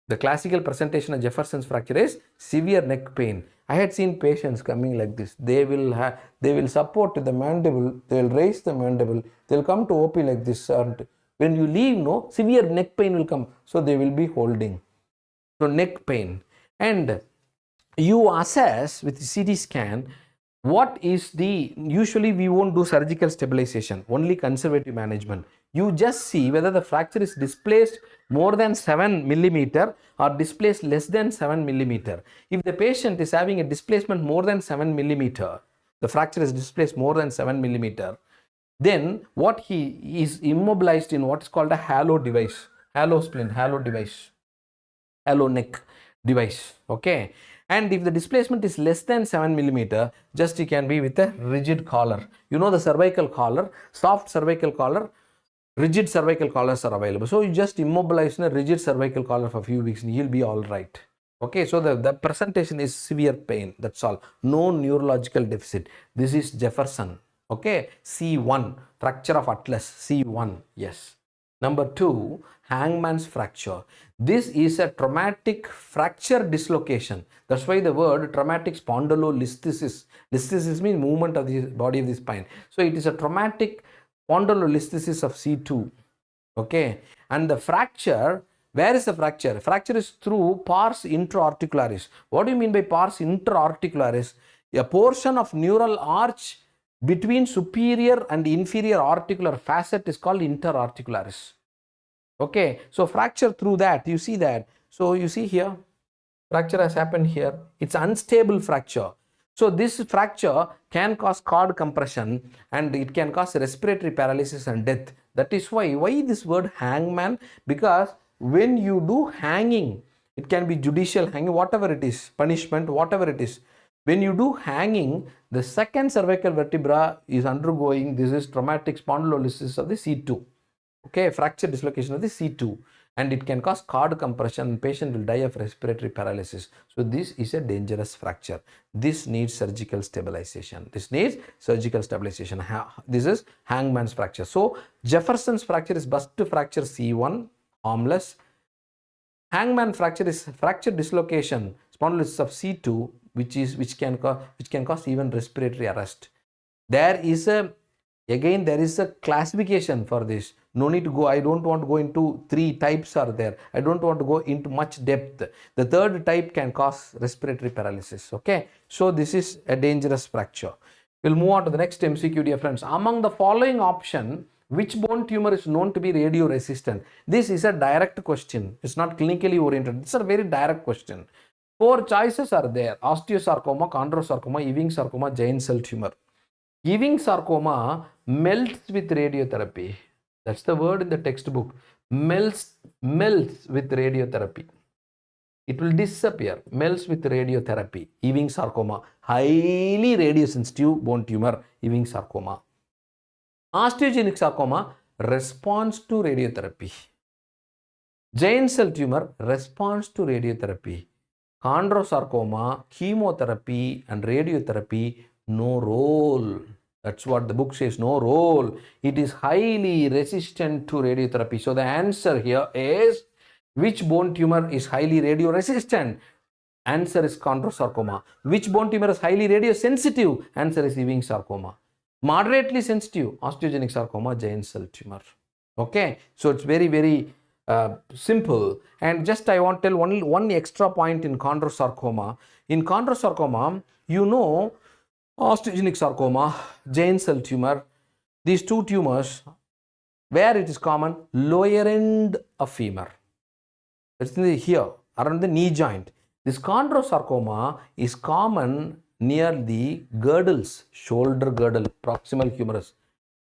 The classical presentation of Jefferson's fracture is severe neck pain. I had seen patients coming like this. They will support the mandible, they will raise the mandible, they will come to OP like this, and when you leave, no, severe neck pain will come. So they will be holding. So neck pain. And you assess with CT scan what is usually we won't do surgical stabilization, only conservative management. You just see whether the fracture is displaced more than 7 millimeter or displaced less than 7 millimeter. If the patient is having a displacement more than 7 millimeter, the fracture is displaced more than 7 millimeter, then what he is immobilized in what is called a halo device, halo splint, halo device, halo neck device. Okay. And if the displacement is less than 7 millimeter, just it can be with a rigid collar. You know the cervical collar, soft cervical collar, rigid cervical collars are available. So you just immobilize in a rigid cervical collar for a few weeks and he'll be all right. Okay, so the presentation is severe pain. That's all. No neurological deficit. This is Jefferson. Okay, C1, fracture of atlas, C1. Yes. Number 2, Hangman's fracture. This is a traumatic fracture dislocation. That's why the word traumatic spondylolisthesis. Listhesis means movement of the body of the spine. So it is a traumatic spondylolisthesis of C2. Okay. And the fracture, where is the fracture? Fracture is through pars intra-articularis. What do you mean by pars intra-articularis? A portion of neural arch between superior and inferior articular facet is called interarticularis. Okay, so fracture through that, you see that. So you see here, fracture has happened here. It's unstable fracture. So this fracture can cause cord compression and it can cause respiratory paralysis and death. That is why this word hangman, because when you do hanging, it can be judicial hanging, whatever it is, punishment, whatever it is. When you do hanging, the second cervical vertebra is undergoing, this is traumatic spondylolisthesis of the C2. Okay, fracture dislocation of the C2, and it can cause cord compression and patient will die of respiratory paralysis. So this is a dangerous fracture. This needs surgical stabilization. This needs surgical stabilization. This is Hangman's fracture. So Jefferson's fracture is burst fracture C1, harmless. Hangman fracture is fracture dislocation, spondylolisthesis of C2, which can cause even respiratory arrest. There is a classification for this. No need to go, I don't want to go into 3 types are there. I don't want to go into much depth. The third type can cause respiratory paralysis. Okay, so this is a dangerous fracture. We'll move on to the next MCQ, dear friends. Among the following option, which bone tumor is known to be radioresistant? This is a direct question. It's not clinically oriented. It's a very direct question. 4 choices are there: osteosarcoma, chondrosarcoma, Ewing sarcoma, giant cell tumor. Ewing sarcoma melts with radiotherapy. That's the word in the textbook. Melts with radiotherapy. It will disappear. Melts with radiotherapy. Ewing sarcoma, highly radiosensitive bone tumor, Ewing sarcoma. Osteogenic sarcoma responds to radiotherapy. Giant cell tumor responds to radiotherapy. Chondrosarcoma, chemotherapy and radiotherapy, no role. That's what the book says, no role. It is highly resistant to radiotherapy. So the answer here is, which bone tumor is highly radioresistant? Answer is chondrosarcoma. Which bone tumor is highly radiosensitive? Answer is Ewing sarcoma. Moderately sensitive, osteogenic sarcoma, giant cell tumor. Okay, so it's very, very simple. And just I want to tell one extra point in chondrosarcoma. In chondrosarcoma, you know, osteogenic sarcoma, giant cell tumor, these 2 tumors, where it is common, lower end of femur. It's here, around the knee joint. This chondrosarcoma is common near the girdles, shoulder girdle, proximal humerus,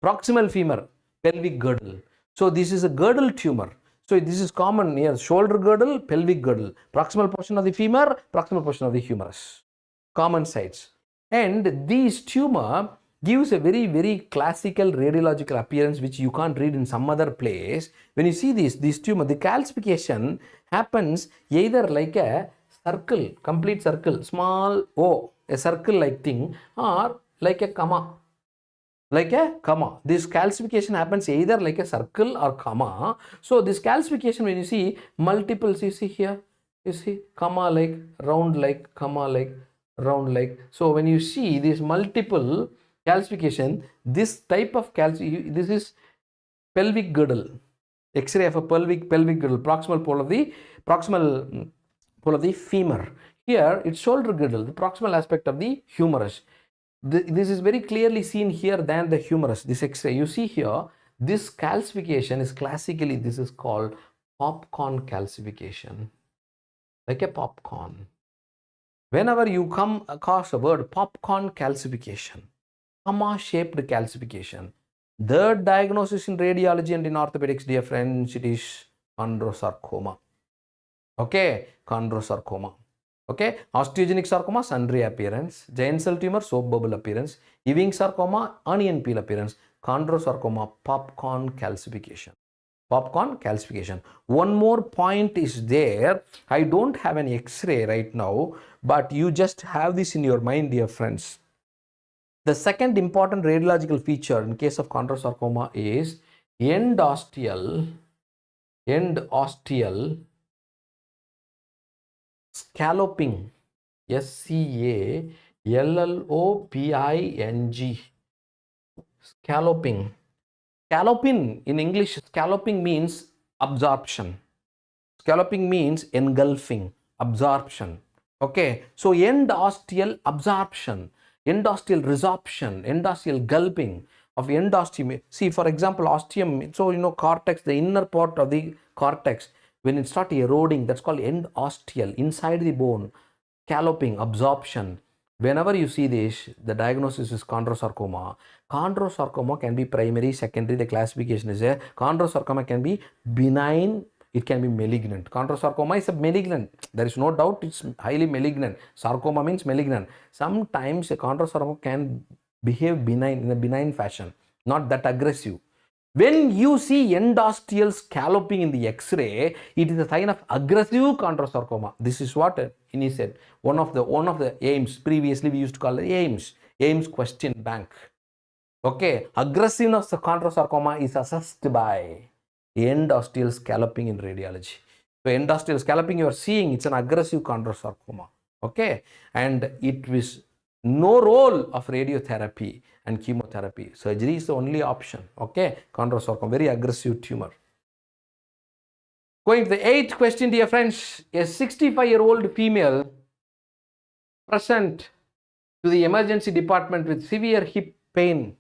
proximal femur, pelvic girdle. So this is a girdle tumor. So this is common near shoulder girdle, pelvic girdle, proximal portion of the femur, proximal portion of the humerus. Common sites. And this tumor gives a very, very classical radiological appearance which you can't read in some other place. When you see this tumor, the calcification happens either like a circle, complete circle, small O, a circle like thing, or like a comma. Like a comma. This calcification happens either like a circle or comma. So this calcification, when you see multiples, you see here, you see comma like, round like, comma like, round like. So when you see this multiple calcification, this type of this is pelvic girdle, X-ray of a pelvic girdle, proximal pole of the femur. Here it's shoulder girdle, the proximal aspect of the humerus. This is very clearly seen here than the humerus, this X-ray. You see here, this calcification is classically, this is called popcorn calcification, like a popcorn. Whenever you come across the word popcorn calcification, comma-shaped calcification, the diagnosis in radiology and in orthopedics, dear friends, it is chondrosarcoma. Okay, chondrosarcoma. Okay, osteogenic sarcoma, sundry appearance, giant cell tumor, soap bubble appearance, Ewing sarcoma, onion peel appearance, chondrosarcoma, popcorn calcification. Popcorn calcification. One more point is there. I don't have an X-ray right now, but you just have this in your mind, dear friends. The second important radiological feature in case of chondrosarcoma is endosteal scalloping, scalloping, scalloping. Scalloping in English, scalloping means absorption. Scalloping means engulfing, absorption. Okay, so endosteal absorption, endosteal resorption, endosteal gulping of endosteum. See, for example, osteum, so you know, cortex, the inner part of the cortex, when it starts eroding, that's called endosteal, inside the bone, scalloping, absorption. Whenever you see this, the diagnosis is chondrosarcoma. Chondrosarcoma can be primary, secondary, the classification is there. Chondrosarcoma can be benign, it can be malignant. Chondrosarcoma is a malignant. There is no doubt it's highly malignant. Sarcoma means malignant. Sometimes a chondrosarcoma can behave benign, in a benign fashion, not that aggressive. When you see endosteal scalloping in the X-ray, it is a sign of aggressive chondrosarcoma. This is what INI-CET, one of the aims. Previously, we used to call it aims question bank. Okay, aggressiveness of chondrosarcoma is assessed by endosteal scalloping in radiology. So endosteal scalloping you are seeing, it's an aggressive chondrosarcoma. Okay, and it is no role of radiotherapy and chemotherapy. Surgery is the only option. Okay, chondrosarcoma, very aggressive tumor. Going to the 8th question, dear friends. A 65-year-old female present to the emergency department with severe hip pain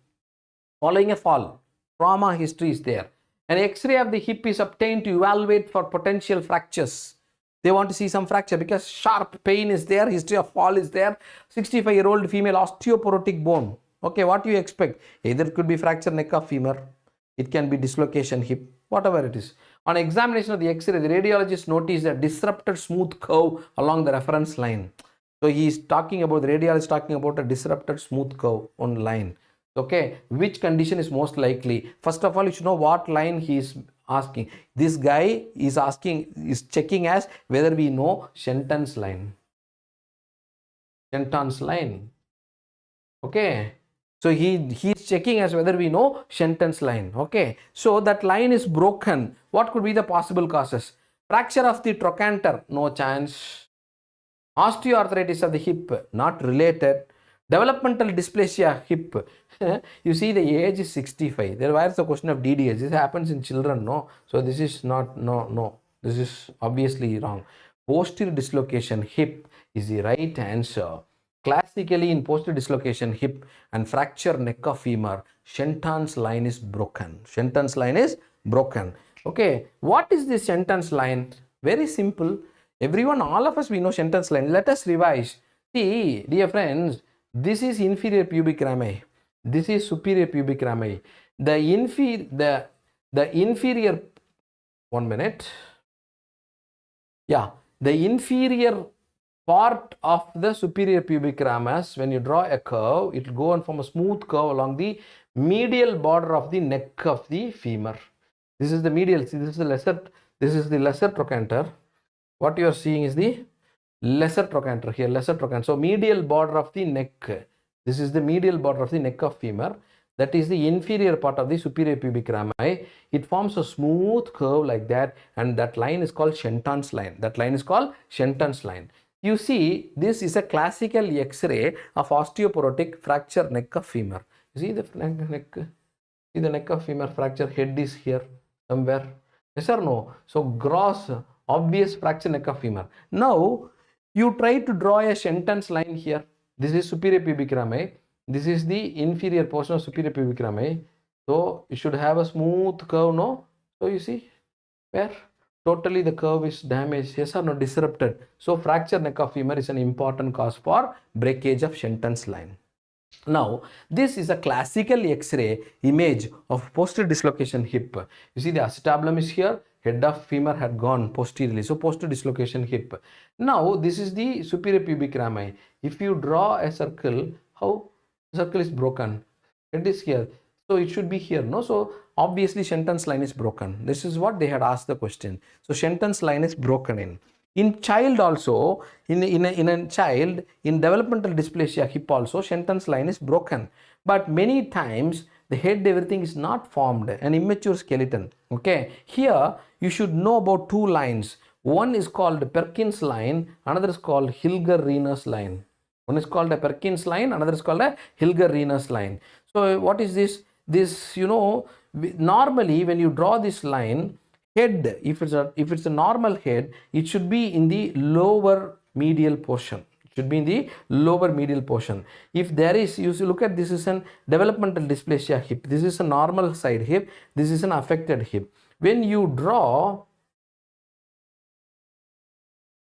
following a fall. Trauma history is there. An X-ray of the hip is obtained to evaluate for potential fractures. They want to see some fracture because sharp pain is there, history of fall is there. 65-year-old female, osteoporotic bone. Okay, what do you expect? Either it could be fracture neck of femur, it can be dislocation hip, whatever it is. On examination of the X-ray, the radiologist noticed a disrupted smooth curve along the reference line. So he is talking about, the radiologist talking about a disrupted smooth curve on line. Okay, which condition is most likely? First of all, you should know what line he is asking. This guy is checking as whether we know Shenton's line. Shenton's line. Okay, so he's checking as whether we know Shenton's line. Okay, so that line is broken. What could be the possible causes? Fracture of the trochanter, no chance. Osteoarthritis of the hip, not related. Developmental dysplasia hip. You see, the age is 65. There was the question of DDH. This happens in children, no? So this is not, no. This is obviously wrong. Posterior dislocation hip is the right answer. Classically, in posterior dislocation hip and fracture neck of femur, Shenton's line is broken. Shenton's line is broken. Okay, what is this Shenton's line? Very simple. Everyone, all of us, we know Shenton's line. Let us revise. See, dear friends, this is inferior pubic rami. This is superior pubic rami. The inferior, 1 minute. Yeah, the inferior part of the superior pubic ramus, when you draw a curve, it will go and form a smooth curve along the medial border of the neck of the femur. This is the medial. See, this is the lesser trochanter. What you are seeing is the lesser trochanter here, lesser trochanter. So medial border of the neck. This is the medial border of the neck of femur. That is the inferior part of the superior pubic rami. It forms a smooth curve like that, and that line is called Shenton's line. That line is called Shenton's line. You see, this is a classical X-ray of osteoporotic fracture neck of femur. You see the neck? See the neck of femur fracture, head is here somewhere. Yes or no? So gross, obvious fracture neck of femur. Now, you try to draw a Shenton's line here. This is superior pubic rami. This is the inferior portion of superior pubic rami. So, you should have a smooth curve, no? So, you see where totally the curve is damaged, yes or no, disrupted. So, fracture neck of femur is an important cause for breakage of Shenton's line. Now, this is a classical X-ray image of posterior dislocation hip. You see the acetabulum is here, head of femur had gone posteriorly. So, posterior dislocation hip. Now, this is the superior pubic rami. If you draw a circle, how the circle is broken? It is here. So, it should be here, no? So, obviously, Shenton's line is broken. This is what they had asked the question. So, Shenton's line is broken in. In child also, in a child, in developmental dysplasia hip also, Shenton's line is broken. But many times, the head, everything is not formed, an immature skeleton. Okay, here you should know about two lines. One is called Perkins line, another is called Hilger-Reners line. One is called a Perkins line, another is called a Hilger-Reners line. So, what is this? This, you know, normally when you draw this line, head, if it's a normal head, it should be in the lower medial portion. It should be in the lower medial portion. If there is, you look at, this is an developmental dysplasia hip. This is a normal side hip. This is an affected hip. When you draw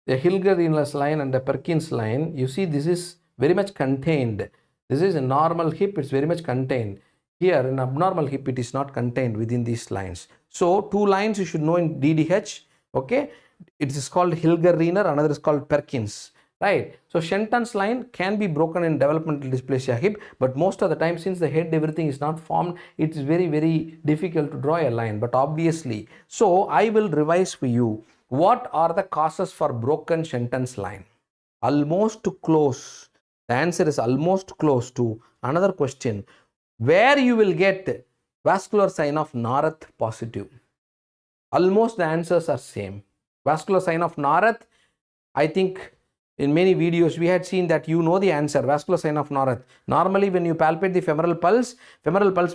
the Hilger-Reners line and the Perkins line, you see this is very much contained. This is a normal hip. It's very much contained. Here, an abnormal hip, it is not contained within these lines. So, two lines you should know in DDH, okay? It is called Hilger-Renner, another is called Perkins, right? So, Shenton's line can be broken in developmental dysplasia hip, but most of the time, since the head, everything is not formed, it is very, very difficult to draw a line, but obviously. So, I will revise for you. What are the causes for broken Shenton's line? Almost close. The answer is almost close to another question. Where you will get vascular sign of Narath positive. Almost the answers are same. Vascular sign of Narath, I think in many videos we had seen that you know the answer, vascular sign of Narath. Normally when you palpate the femoral pulse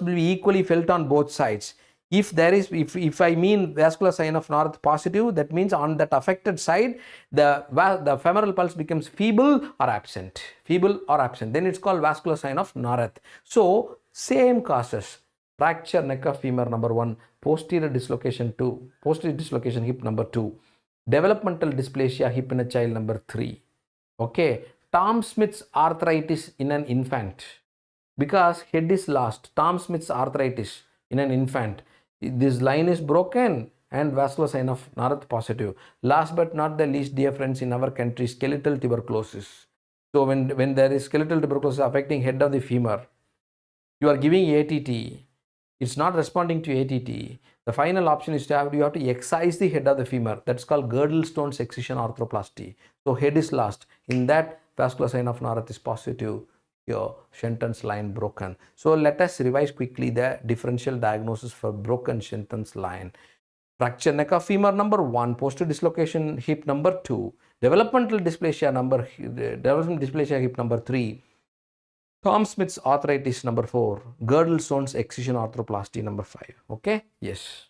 will be equally felt on both sides. If there is, if I mean vascular sign of Narath positive, that means on that affected side, the femoral pulse becomes feeble or absent. Feeble or absent. Then it's called vascular sign of Narath. So, same causes. Fracture neck of femur number 1, posterior dislocation 2, posterior dislocation hip number 2, developmental dysplasia hip in a child number 3. Okay, Tom Smith's arthritis in an infant, because head is lost. Tom Smith's arthritis in an infant. This line is broken and vascular sign of Narath positive. Last but not the least, dear friends, in our country, skeletal tuberculosis. So when there is skeletal tuberculosis affecting head of the femur, you are giving ATT. It's not responding to ATT. The final option is you have to excise the head of the femur. That's called Girdlestone's excision arthroplasty. So head is lost. In that, vascular sign of Narath is positive. Here, Shenton's line broken. So let us revise quickly the differential diagnosis for broken Shenton's line. Fracture neck of femur number 1, posterior dislocation hip number 2, developmental dysplasia hip number 3, Tom Smith's arthritis number 4, Girdlestone's excision arthroplasty number 5. Okay? Yes.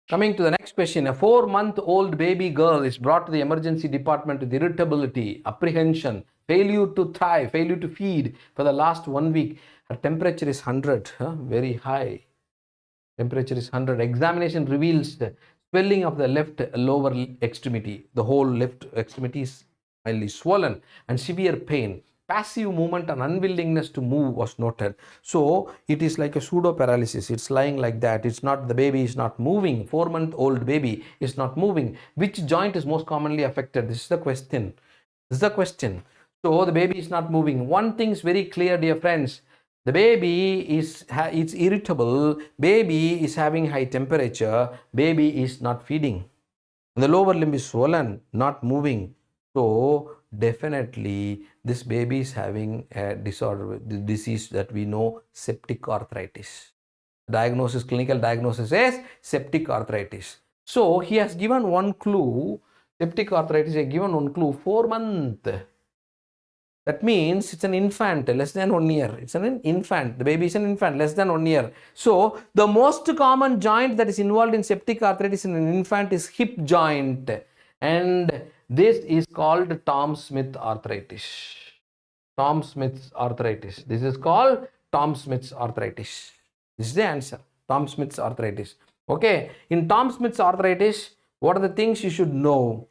Coming to the next question, a 4-month-old baby girl is brought to the emergency department with irritability, apprehension, failure to thrive, failure to feed for the last 1 week. Her temperature is 100, very high. Temperature is 100. Examination reveals the swelling of the left lower extremity. The whole left extremity is mildly swollen and severe pain. passive movement and unwillingness to move was noted. So it is like a pseudo paralysis. It's lying like that. It's not, the baby is not moving. 4-month-old baby is not moving. Which joint is most commonly affected? This is the question. This is the question. So the baby is not moving. One thing is very clear, dear friends. The baby is it's irritable. Baby is having high temperature. Baby is not feeding. The lower limb is swollen, not moving. So definitely this baby is having a disorder, the disease that we know, septic arthritis. Diagnosis, clinical diagnosis is septic arthritis. So he has given one clue. Septic arthritis, he has given one clue, 4 months. That means it's an infant, less than 1 year. It's an infant. The baby is an infant, less than 1 year. So the most common joint that is involved in septic arthritis in an infant is hip joint. And this is called Tom Smith arthritis. Tom Smith's arthritis. This is called Tom Smith's arthritis. This is the answer. Tom Smith's arthritis. Okay. In Tom Smith's arthritis, what are the things you should know?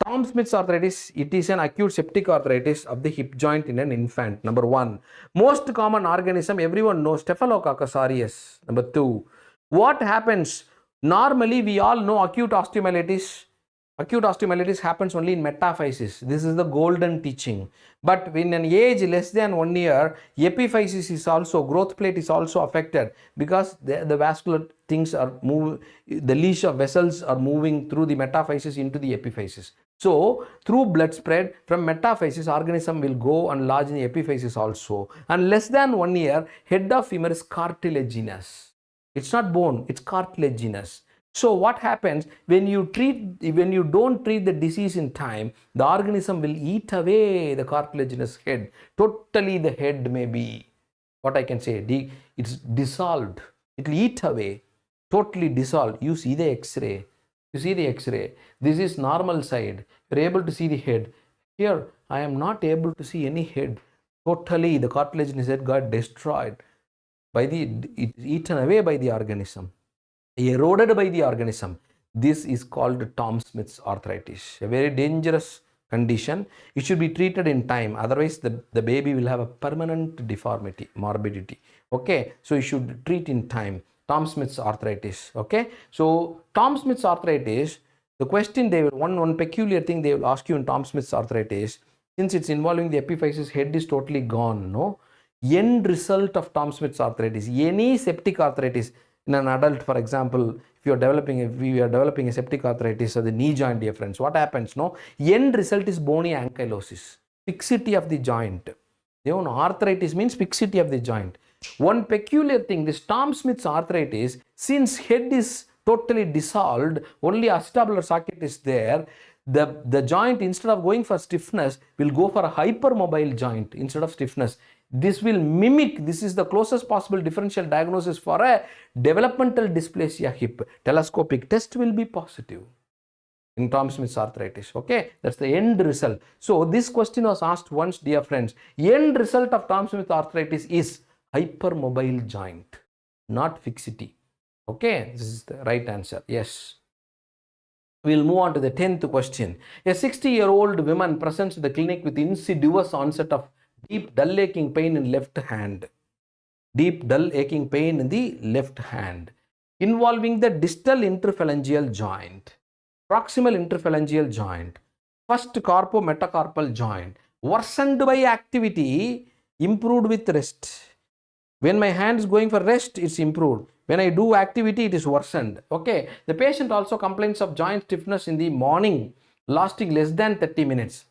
Tom Smith's arthritis, it is an acute septic arthritis of the hip joint in an infant. Number 1. Most common organism, everyone knows, Staphylococcus aureus. Number 2. What happens? Normally, we all know acute osteomyelitis. Acute osteomyelitis happens only in metaphysis. This is the golden teaching. But in an age less than 1 year, epiphysis is also, growth plate is also affected, because the vascular things are moving, the leash of vessels are moving through the metaphysis into the epiphysis. So through blood spread from metaphysis, organism will go and lodge in the epiphysis also. And less than 1 year, head of femur is cartilaginous. It's not bone, it's cartilaginous. So what happens when you don't treat the disease in time, the organism will eat away the cartilaginous head. Totally the head may be, what I can say, it's dissolved. It will eat away, totally dissolved. You see the X-ray. You see the X-ray. This is normal side. You're able to see the head. Here, I am not able to see any head. Totally, the cartilaginous head got destroyed. It's eaten away by the organism. Eroded by the organism. This is called Tom Smith's arthritis, a very dangerous condition. It should be treated in time, otherwise the baby will have a permanent deformity, morbidity. Okay, so you should treat in time. Tom Smith's arthritis. Okay, so Tom Smith's arthritis, the question one peculiar thing they will ask you in Tom Smith's arthritis, since it's involving the epiphysis, head is totally gone. No, end result of Tom Smith's arthritis, any septic arthritis in an adult, for example, if we are developing a septic arthritis of the knee joint, dear friends, what happens? No, end result is bony ankylosis, fixity of the joint. You know, arthritis means fixity of the joint. One peculiar thing, this Tom Smith's arthritis, since head is totally dissolved, only acetabular socket is there, the joint, instead of going for stiffness, will go for a hypermobile joint instead of stiffness. This will mimic, this is the closest possible differential diagnosis for a developmental dysplasia hip. Telescopic test will be positive in Tom Smith's arthritis. Okay, that's the end result. So this question was asked once, dear friends. End result of Tom Smith's arthritis is hypermobile joint, not fixity. Okay, this is the right answer. Yes. We'll move on to the 10th question. A 60-year-old woman presents to the clinic with insidious onset of deep dull aching pain in left hand. Deep dull aching pain in the left hand, involving the distal interphalangeal joint, proximal interphalangeal joint, first carpo-metacarpal joint, worsened by activity, improved with rest. When my hand is going for rest, it's improved. When I do activity, it is worsened. Okay. The patient also complains of joint stiffness in the morning, lasting less than 30 minutes.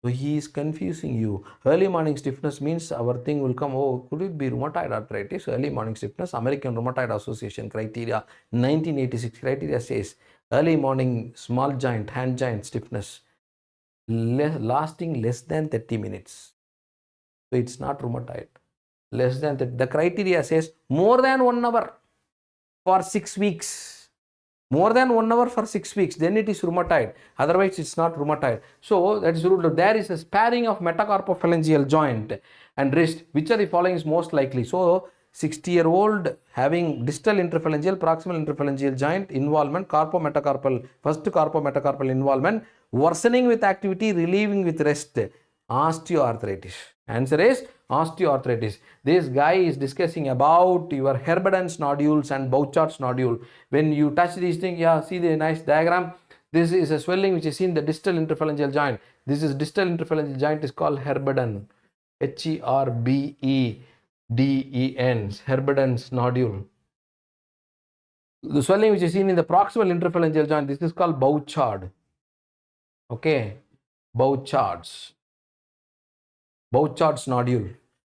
So he is confusing you. Early morning stiffness means our thing will come, oh, could it be rheumatoid arthritis? Early morning stiffness, American Rheumatoid Association criteria, 1986 criteria says, early morning small joint, hand joint stiffness, lasting less than 30 minutes. So it's not rheumatoid. Less than that. The criteria says more than 1 hour for 6 weeks. More than 1 hour for 6 weeks, then it is rheumatoid. Otherwise, it's not rheumatoid. So that is ruled. There is a sparing of metacarpophalangeal joint and wrist. Which of the following is most likely? So 60-year-old having distal interphalangeal, proximal interphalangeal joint involvement, carpo-metacarpal, first carpo-metacarpal involvement, worsening with activity, relieving with rest. Osteoarthritis. Answer is osteoarthritis. This guy is discussing about your Herberdens nodules and Bouchard's nodule. When you touch these things, yeah, see the nice diagram. This is a swelling which is in the distal interphalangeal joint. This is distal interphalangeal joint is called Herberden. Herbeden. Herberdens nodule. The swelling which is seen in the proximal interphalangeal joint, this is called Bouchard. Okay, Bouchard's nodule.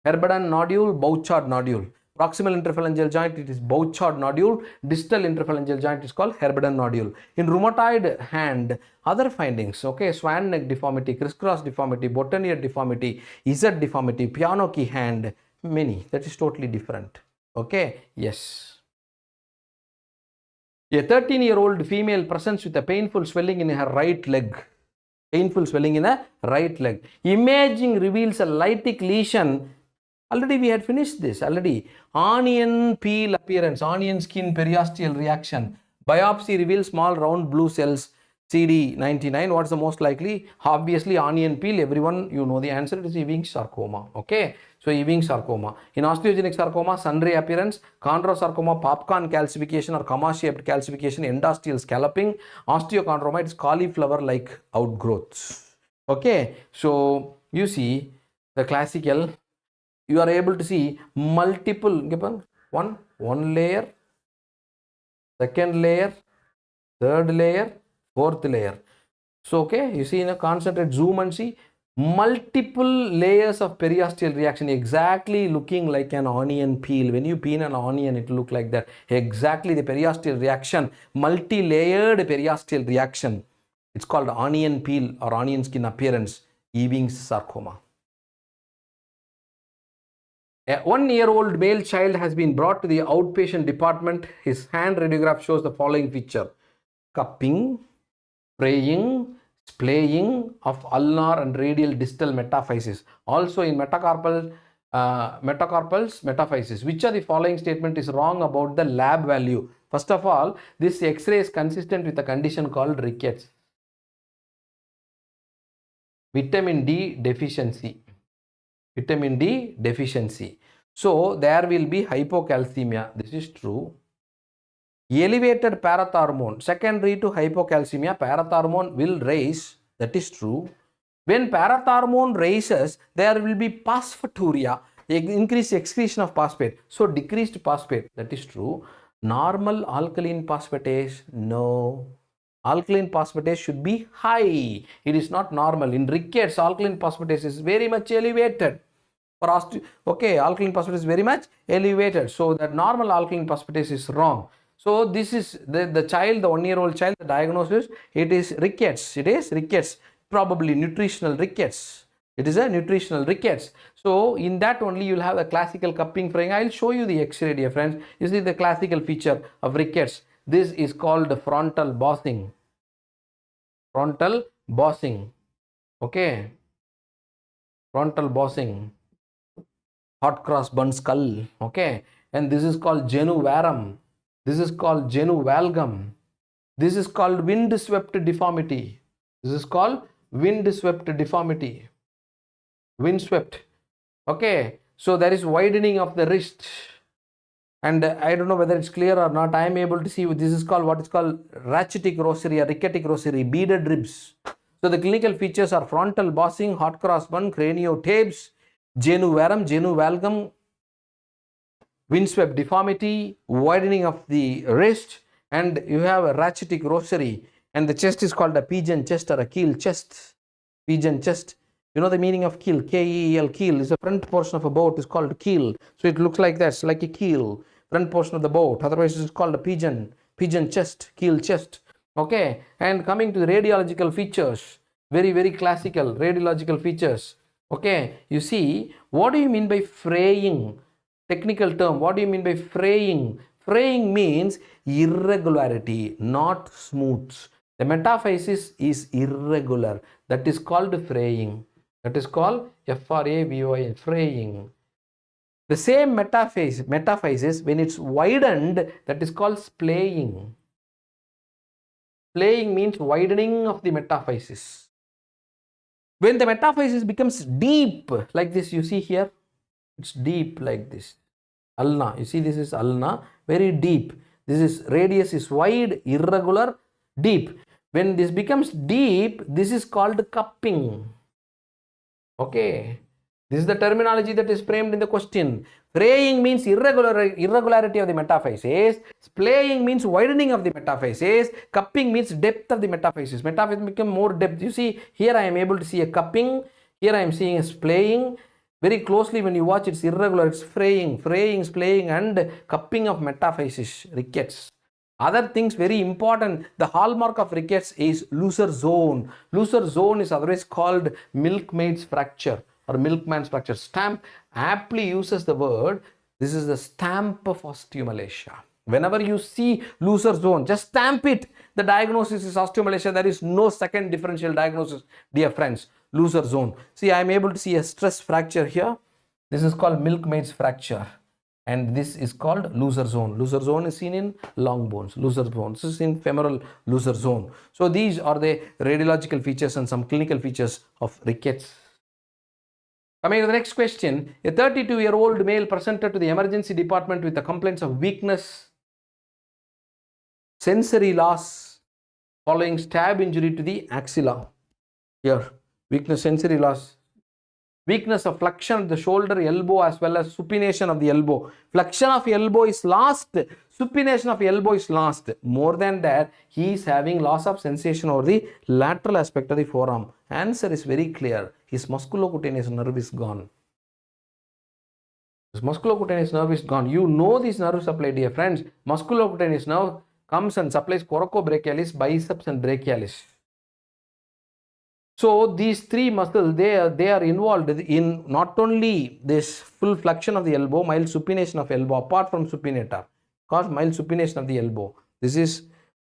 Herbeden nodule, Bouchard nodule. Proximal interphalangeal joint, it is Bouchard nodule. Distal interphalangeal joint is called Herbeden nodule. In rheumatoid hand, other findings, okay, swan neck deformity, crisscross deformity, botanier deformity, Z deformity, piano key hand, many. That is totally different. Okay, yes. A 13-year-old female presents with a painful swelling in her right leg. Painful swelling in a right leg. Imaging reveals a lytic lesion. Already we had finished this already. Onion peel appearance, onion skin periosteal reaction. Biopsy reveals small round blue cells. CD99. What's the most likely? Obviously onion peel. Everyone, you know the answer. It is Ewing's sarcoma. Okay. So Ewing's sarcoma. In osteogenic sarcoma, sunray appearance. Chondrosarcoma, popcorn calcification or comma-shaped calcification, endosteal scalloping. Osteochondroma, it's cauliflower-like outgrowths. Okay. So you see the classical. You are able to see multiple. One layer, second layer, third layer, fourth layer. So okay, you see in a concentrate zoom and see multiple layers of periosteal reaction, exactly looking like an onion peel. When you peel an onion, it will look like that. Exactly the periosteal reaction, multi-layered periosteal reaction. It's called onion peel or onion skin appearance, Ewing's sarcoma. A 1-year-old male child has been brought to the outpatient department. His hand radiograph shows the following feature: cupping, spraying, splaying of ulnar and radial distal metaphysis. Also in metacarpals metaphysis. Which of the following statement is wrong about the lab value? First of all, this X-ray is consistent with a condition called rickets. Vitamin D deficiency. Vitamin D deficiency. So there will be hypocalcemia. This is true. Elevated parathormone, secondary to hypocalcemia, parathormone will rise. That is true. When parathormone rises, there will be phosphaturia, increased excretion of phosphate. So decreased phosphate. That is true. Normal alkaline phosphatase, no. Alkaline phosphatase should be high. It is not normal. In rickets, alkaline phosphatase is very much elevated. For alkaline phosphatase is very much elevated. So that normal alkaline phosphatase is wrong. So this is the child, the 1-year-old child, the diagnosis, it is rickets. It is rickets, probably nutritional rickets. It is a nutritional rickets. So in that only you will have a classical cupping fraying. I will show you the X-ray, dear friends. This is the classical feature of rickets. This is called frontal bossing. Frontal bossing. Okay. Frontal bossing. Hot cross bun skull. Okay. And this is called genu varum. This is called genu valgum. This is called wind swept deformity. This is called wind swept deformity. Wind swept. Okay. So there is widening of the wrist. And I don't know whether it's clear or not. I am able to see this is called what is called rachitic rosary or ricketic rosary, beaded ribs. So the clinical features are frontal bossing, hot cross bun, craniotabes, genu varum, genu valgum, windswept deformity, widening of the wrist, and you have a rachitic rosary. And the chest is called a pigeon chest or a keel chest. Pigeon chest. You know the meaning of keel, K-E-E-L, keel is the front portion of a boat is called keel. So it looks like that, it's like a keel, front portion of the boat. Otherwise it's called a pigeon chest, keel chest. Okay, and coming to the radiological features, very, very classical radiological features. Okay, you see, what do you mean by fraying? Technical term, what do you mean by fraying? Fraying means irregularity, not smooth. The metaphysis is irregular. That is called fraying. That is called F-R-A-V-O-I, fraying. The same metaphysis, when it's widened, that is called splaying. Splaying means widening of the metaphysis. When the metaphysis becomes deep like this, you see here, it's deep like this. Ulna, you see this is ulna, very deep. This is radius is wide, irregular, deep. When this becomes deep, this is called cupping. Okay. This is the terminology that is framed in the question. Fraying means irregularity of the metaphysis. Splaying means widening of the metaphysis. Cupping means depth of the metaphysis. Metaphysis becomes more depth. You see, here I am able to see a cupping. Here I am seeing a splaying. Very closely when you watch, it's irregular. It's fraying, splaying, and cupping of metaphysis, rickets. Other things very important. The hallmark of rickets is looser zone. Looser zone is otherwise called milkmaid's fracture or milkman's fracture. Stamp aptly uses the word. This is the stamp of osteomalacia. Whenever you see looser zone, just stamp it. The diagnosis is osteomalacia. There is no second differential diagnosis, dear friends. Looser zone. See, I am able to see a stress fracture here. This is called milkmaid's fracture. And this is called looser zone. Looser zone is seen in long bones. Looser bones is in femoral looser zone. So these are the radiological features and some clinical features of rickets. Coming to the next question, a 32-year-old male presented to the emergency department with the complaints of weakness, sensory loss following stab injury to the axilla. Here, weakness, sensory loss. Weakness of flexion of the shoulder, elbow, as well as supination of the elbow. Flexion of elbow is lost. Supination of elbow is lost. More than that, he is having loss of sensation over the lateral aspect of the forearm. Answer is very clear. His musculocutaneous nerve is gone. His musculocutaneous nerve is gone. You know this nerve supply, dear friends. Musculocutaneous nerve comes and supplies coracobrachialis, biceps, and brachialis. So these three muscles, they are involved in not only this full flexion of the elbow, mild supination of elbow, apart from supinator, cause mild supination of the elbow. This is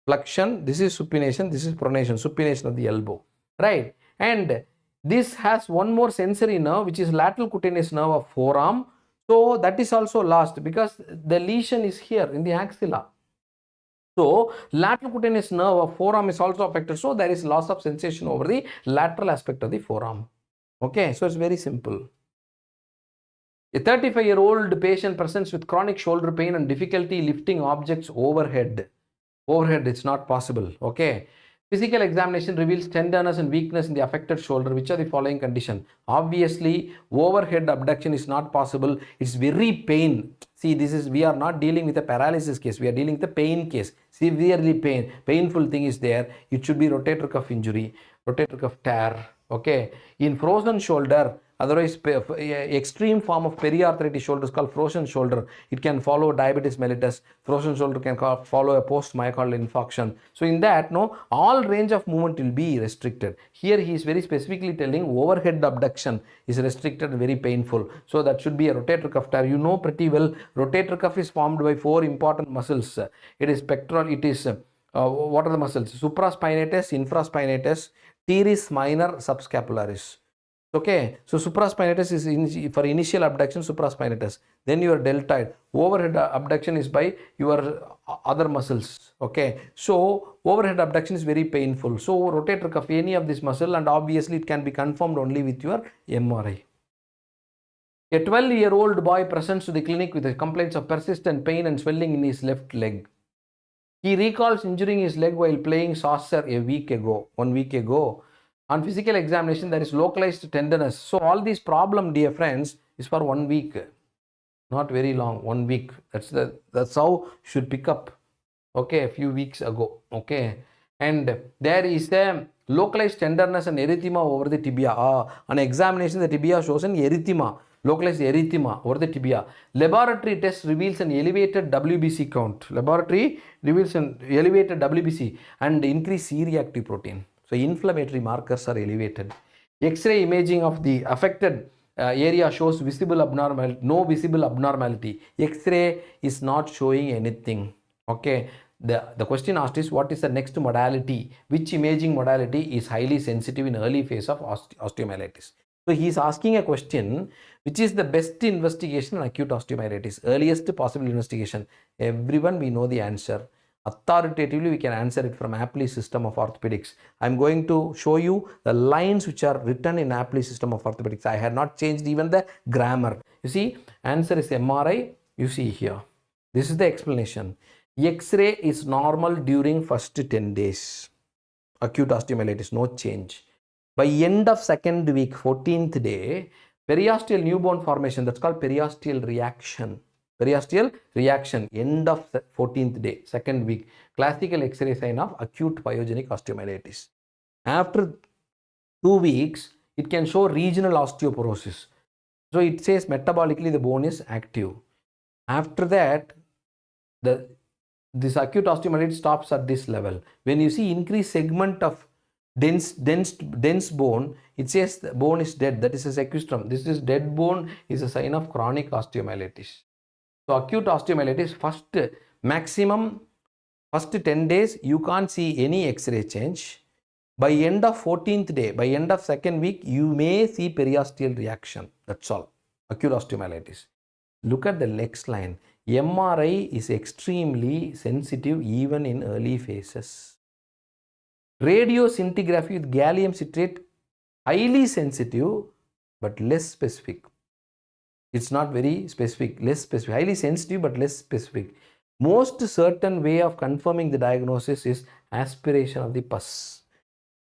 flexion, this is supination, this is pronation, supination of the elbow, right? And this has one more sensory nerve, which is lateral cutaneous nerve of forearm. So that is also lost because the lesion is here in the axilla. So lateral cutaneous nerve of forearm is also affected. So there is loss of sensation over the lateral aspect of the forearm. Okay, so it's very simple. A 35-year-old patient presents with chronic shoulder pain and difficulty lifting objects overhead. Overhead, it's not possible. Okay. Physical examination reveals tenderness and weakness in the affected shoulder. Which are the following conditions? Obviously, overhead abduction is not possible. It's very pain. See, we are not dealing with a paralysis case. We are dealing with a pain case. Severely painful thing is there. It should be rotator cuff injury, rotator cuff tear. Okay. In frozen shoulder, otherwise extreme form of periarthritis shoulder is called frozen shoulder. It can follow diabetes mellitus. Frozen shoulder can follow a post myocardial infarction. So in that, all range of movement will be restricted. Here he is very specifically telling overhead abduction is restricted and very painful. So that should be a rotator cuff tear. You know pretty well, rotator cuff is formed by 4 important muscles. It is pectoral. It is what are the muscles? Supraspinatus, infraspinatus, teres minor, subscapularis. Okay, so supraspinatus is for initial abduction, supraspinatus. Then your deltoid. Overhead abduction is by your other muscles. Okay, so overhead abduction is very painful. So rotator cuff, any of this muscle, and obviously it can be confirmed only with your MRI. A 12-year-old boy presents to the clinic with complaints of persistent pain and swelling in his left leg. He recalls injuring his leg while playing soccer 1 week ago. On physical examination, there is localized tenderness. So all these problem, dear friends, is for 1 week. Not very long, 1 week. That's how should pick up. Okay, a few weeks ago. Okay. And there is a localized tenderness and erythema over the tibia. On examination, the tibia shows an erythema. Localized erythema over the tibia. Laboratory test reveals an elevated WBC count. Laboratory reveals an elevated WBC and increased C-reactive protein. So inflammatory markers are elevated. X-ray imaging of the affected area shows visible abnormality, no visible abnormality. X-ray is not showing anything. Okay. The question asked is, what is the next modality? Which imaging modality is highly sensitive in early phase of osteomyelitis? So he is asking a question, which is the best investigation in acute osteomyelitis? Earliest possible investigation. Everyone we know the answer. Authoritatively, we can answer it from Apley's system of orthopedics. I'm going to show you the lines which are written in Apley's system of orthopedics. I had not changed even the grammar. You see, answer is MRI. You see here. This is the explanation. X-ray is normal during first 10 days. Acute osteomyelitis, no change. By end of second week, 14th day, periosteal newborn formation, that's called periosteal reaction. Periosteal reaction, end of 14th day, second week. Classical X-ray sign of acute pyogenic osteomyelitis. After 2 weeks, it can show regional osteoporosis. So it says metabolically the bone is active. After that, this acute osteomyelitis stops at this level. When you see increased segment of dense bone, it says the bone is dead. That is a sequestrum. This is dead bone is a sign of chronic osteomyelitis. So acute osteomyelitis, first 10 days, you can't see any X-ray change. By end of 14th day, by end of second week, you may see periosteal reaction. That's all. Acute osteomyelitis. Look at the next line. MRI is extremely sensitive even in early phases. Radioscintigraphy with gallium citrate, highly sensitive but less specific. It's not very specific, less specific. Highly sensitive but less specific. Most certain way of confirming the diagnosis is aspiration of the pus.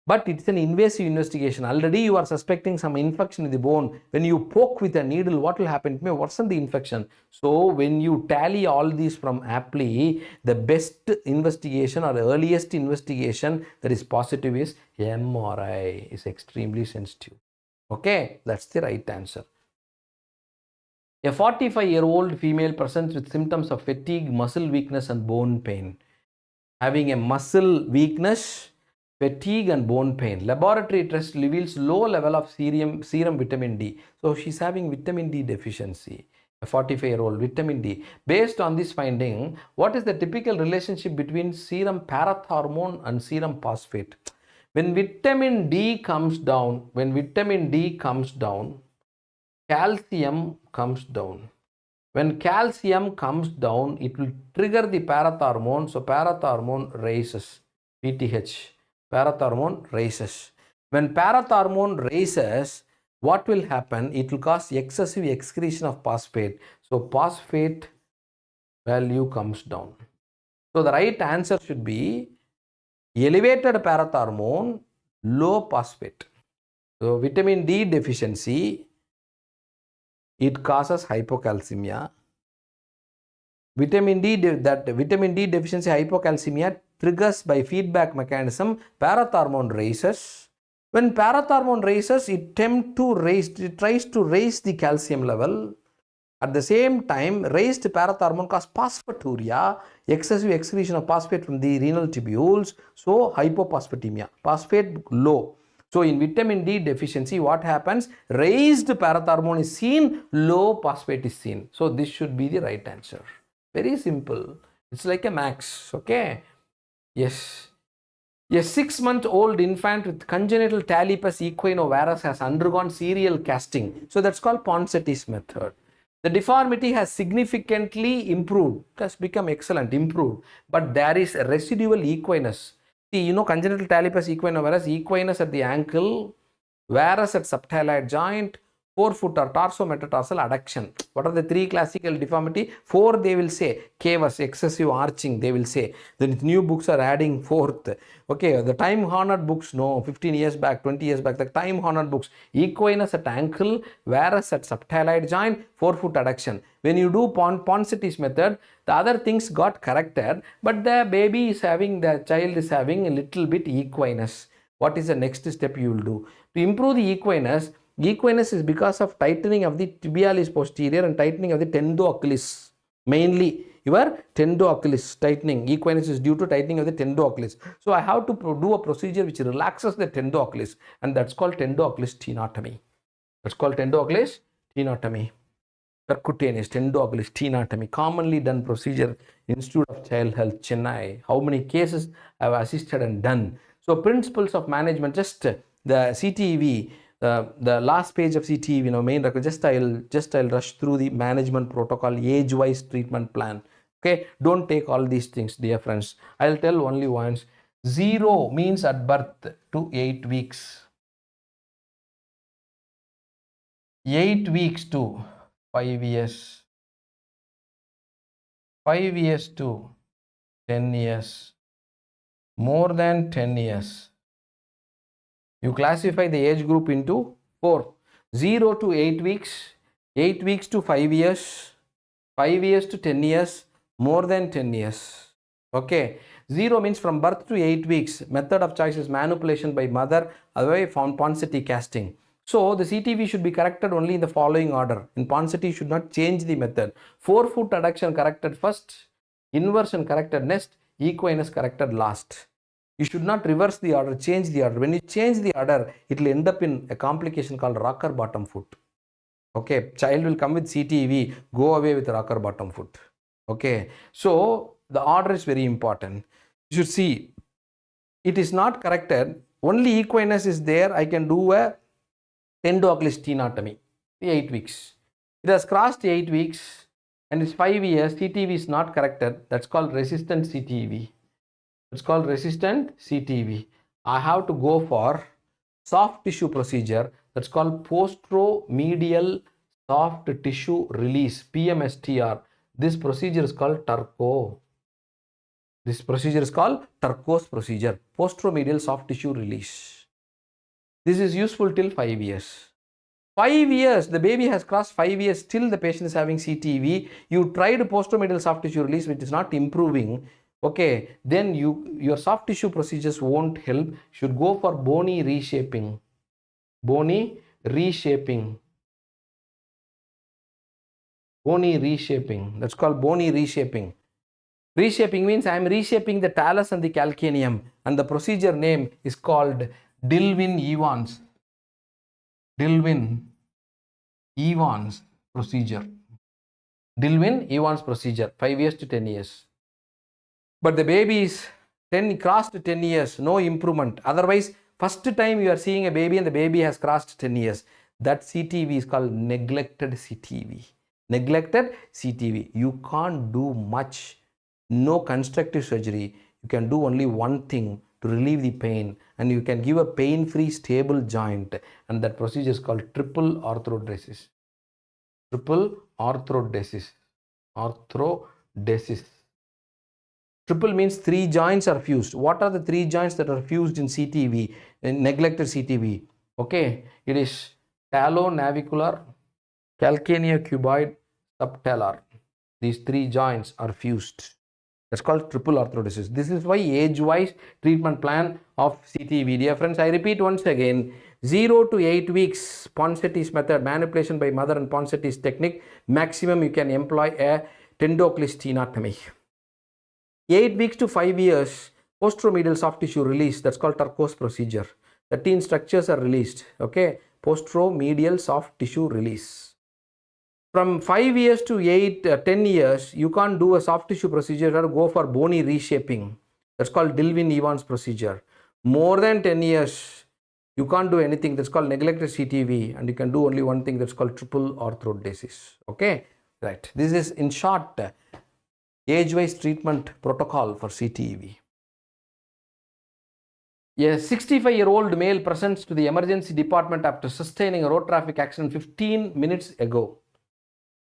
But it's an invasive investigation. Already you are suspecting some infection in the bone. When you poke with a needle, what will happen? It may worsen the infection. So when you tally all these from Apley, the best investigation or the earliest investigation that is positive is MRI is extremely sensitive. Okay, that's the right answer. A 45-year-old female presents with symptoms of fatigue, muscle weakness and bone pain. Having a muscle weakness, fatigue and bone pain. Laboratory test reveals low level of serum vitamin D. So she's having vitamin D deficiency. A 45-year-old, vitamin D. Based on this finding, what is the typical relationship between serum parathormone and serum phosphate? When vitamin D comes down, calcium comes down. When calcium comes down, it will trigger the parathormone. So parathormone raises. PTH. Parathormone raises. When parathormone raises, what will happen? It will cause excessive excretion of phosphate. So phosphate value comes down. So the right answer should be elevated parathormone, low phosphate. So vitamin D deficiency, it causes hypocalcemia. Vitamin D deficiency hypocalcemia triggers by feedback mechanism. Parathormone raises. When parathormone raises, it tries to raise the calcium level. At the same time, raised parathormone causes phosphaturia, excessive excretion of phosphate from the renal tubules. So hypophosphatemia, phosphate low. So in vitamin D deficiency, what happens? Raised parathormone is seen, low phosphate is seen. So this should be the right answer. Very simple. It's like a max. Okay. Yes. A 6-month-old infant with congenital talipes equinovarus has undergone serial casting. So that's called Ponseti's method. The deformity has significantly improved. It has become excellent, improved. But there is a residual equinus. See, congenital talipes equinovarus, equinus at the ankle, varus at subthalide joint, forefoot or torso-metatarsal adduction. What are the 3 classical deformity? 4 they will say. Cavus, excessive arching, they will say. Then new books are adding 4th. Okay, the time-honored books, no, 15 years back, 20 years back, the time-honored books. Equinus at ankle, varus at subthalide joint, forefoot adduction. When you do Ponseti's method, the other things got corrected, but the child is having a little bit equinus. What is the next step you will do? To improve the equinus is because of tightening of the tibialis posterior and tightening of the tendo-achillis. Mainly your tendo-achillis tightening. Equinus is due to tightening of the tendo-achillis. So I have to do a procedure which relaxes the tendo-achillis, and that's called tendo-achillis tenotomy. Percutaneous tendo-achillis tenotomy. Commonly done procedure, Institute of Child Health, Chennai. How many cases I have assisted and done. So principles of management, just the CTEV, the last page of CTEV, main record, I'll rush through the management protocol, age-wise treatment plan. Okay, don't take all these things, dear friends. I'll tell only once. 0 means at birth to 8 weeks. 8 weeks to 5 years. 5 years to 10 years. More than 10 years. You classify the age group into 4. 0 to 8 weeks. 8 weeks to 5 years. 5 years to 10 years. More than 10 years. Okay. 0 means from birth to 8 weeks. Method of choice is manipulation by mother, otherwise found Ponseti casting. So the CTV should be corrected only in the following order. In Ponseti, you should not change the method. 4-foot adduction corrected first, inversion corrected next, equinus corrected last. You should not reverse the order, change the order. When you change the order, it will end up in a complication called rocker bottom foot. Okay, child will come with CTV, go away with rocker bottom foot. Okay, so the order is very important. You should see, it is not corrected, only equinus is there. I can do a tendoclastenotomy, 8 weeks. It has crossed 8 weeks and it's 5 years, CTV is not corrected. That's called resistant CTV. It's called resistant CTV. I have to go for soft tissue procedure. That's called posteromedial soft tissue release, PMSTR. This procedure is called Turco. This procedure is called Turco's procedure, posteromedial soft tissue release. This is useful till 5 years. 5 years, the baby has crossed 5 years, still the patient is having CTV. You tried posteromedial soft tissue release, which is not improving. Okay, then your soft tissue procedures won't help. You should go for bony reshaping. Bony reshaping. Bony reshaping. That's called bony reshaping. Reshaping means I am reshaping the talus and the calcaneum, and the procedure name is called Dillwyn-Evans. Dillwyn-Evans procedure. Dillwyn-Evans procedure, 5 years to 10 years. But the baby is crossed 10 years, no improvement. Otherwise, first time you are seeing a baby and the baby has crossed 10 years. That CTV is called neglected CTV. Neglected CTV. You can't do much. No constructive surgery. You can do only one thing to relieve the pain, and you can give a pain-free stable joint, and that procedure is called triple orthodesis. Triple orthodesis. Orthodesis. Triple means 3 joints are fused. What are the 3 joints that are fused in CTV, in neglected CTV? Okay, it is talonavicular, calcaneocuboid, subtalar. These 3 joints are fused. That's called triple orthodesis. This is why age-wise treatment plan of CTV. Dear friends, I repeat once again, 0 to 8 weeks, Ponseti's method, manipulation by mother and Ponseti's technique. Maximum you can employ a tendoclastenotomy. 8 weeks to 5 years, posteromedial soft tissue release. That's called Turco's procedure. 13 structures are released. Okay, posteromedial soft tissue release. From 5 years to 10 years, you can't do a soft tissue procedure or go for bony reshaping. That's called Dillwyn-Evans procedure. More than 10 years, you can't do anything. That's called neglected CTV, and you can do only one thing. That's called triple orthodesis. Okay, right. This is in short age-wise treatment protocol for CTV. A 65-year-old male presents to the emergency department after sustaining a road traffic accident 15 minutes ago.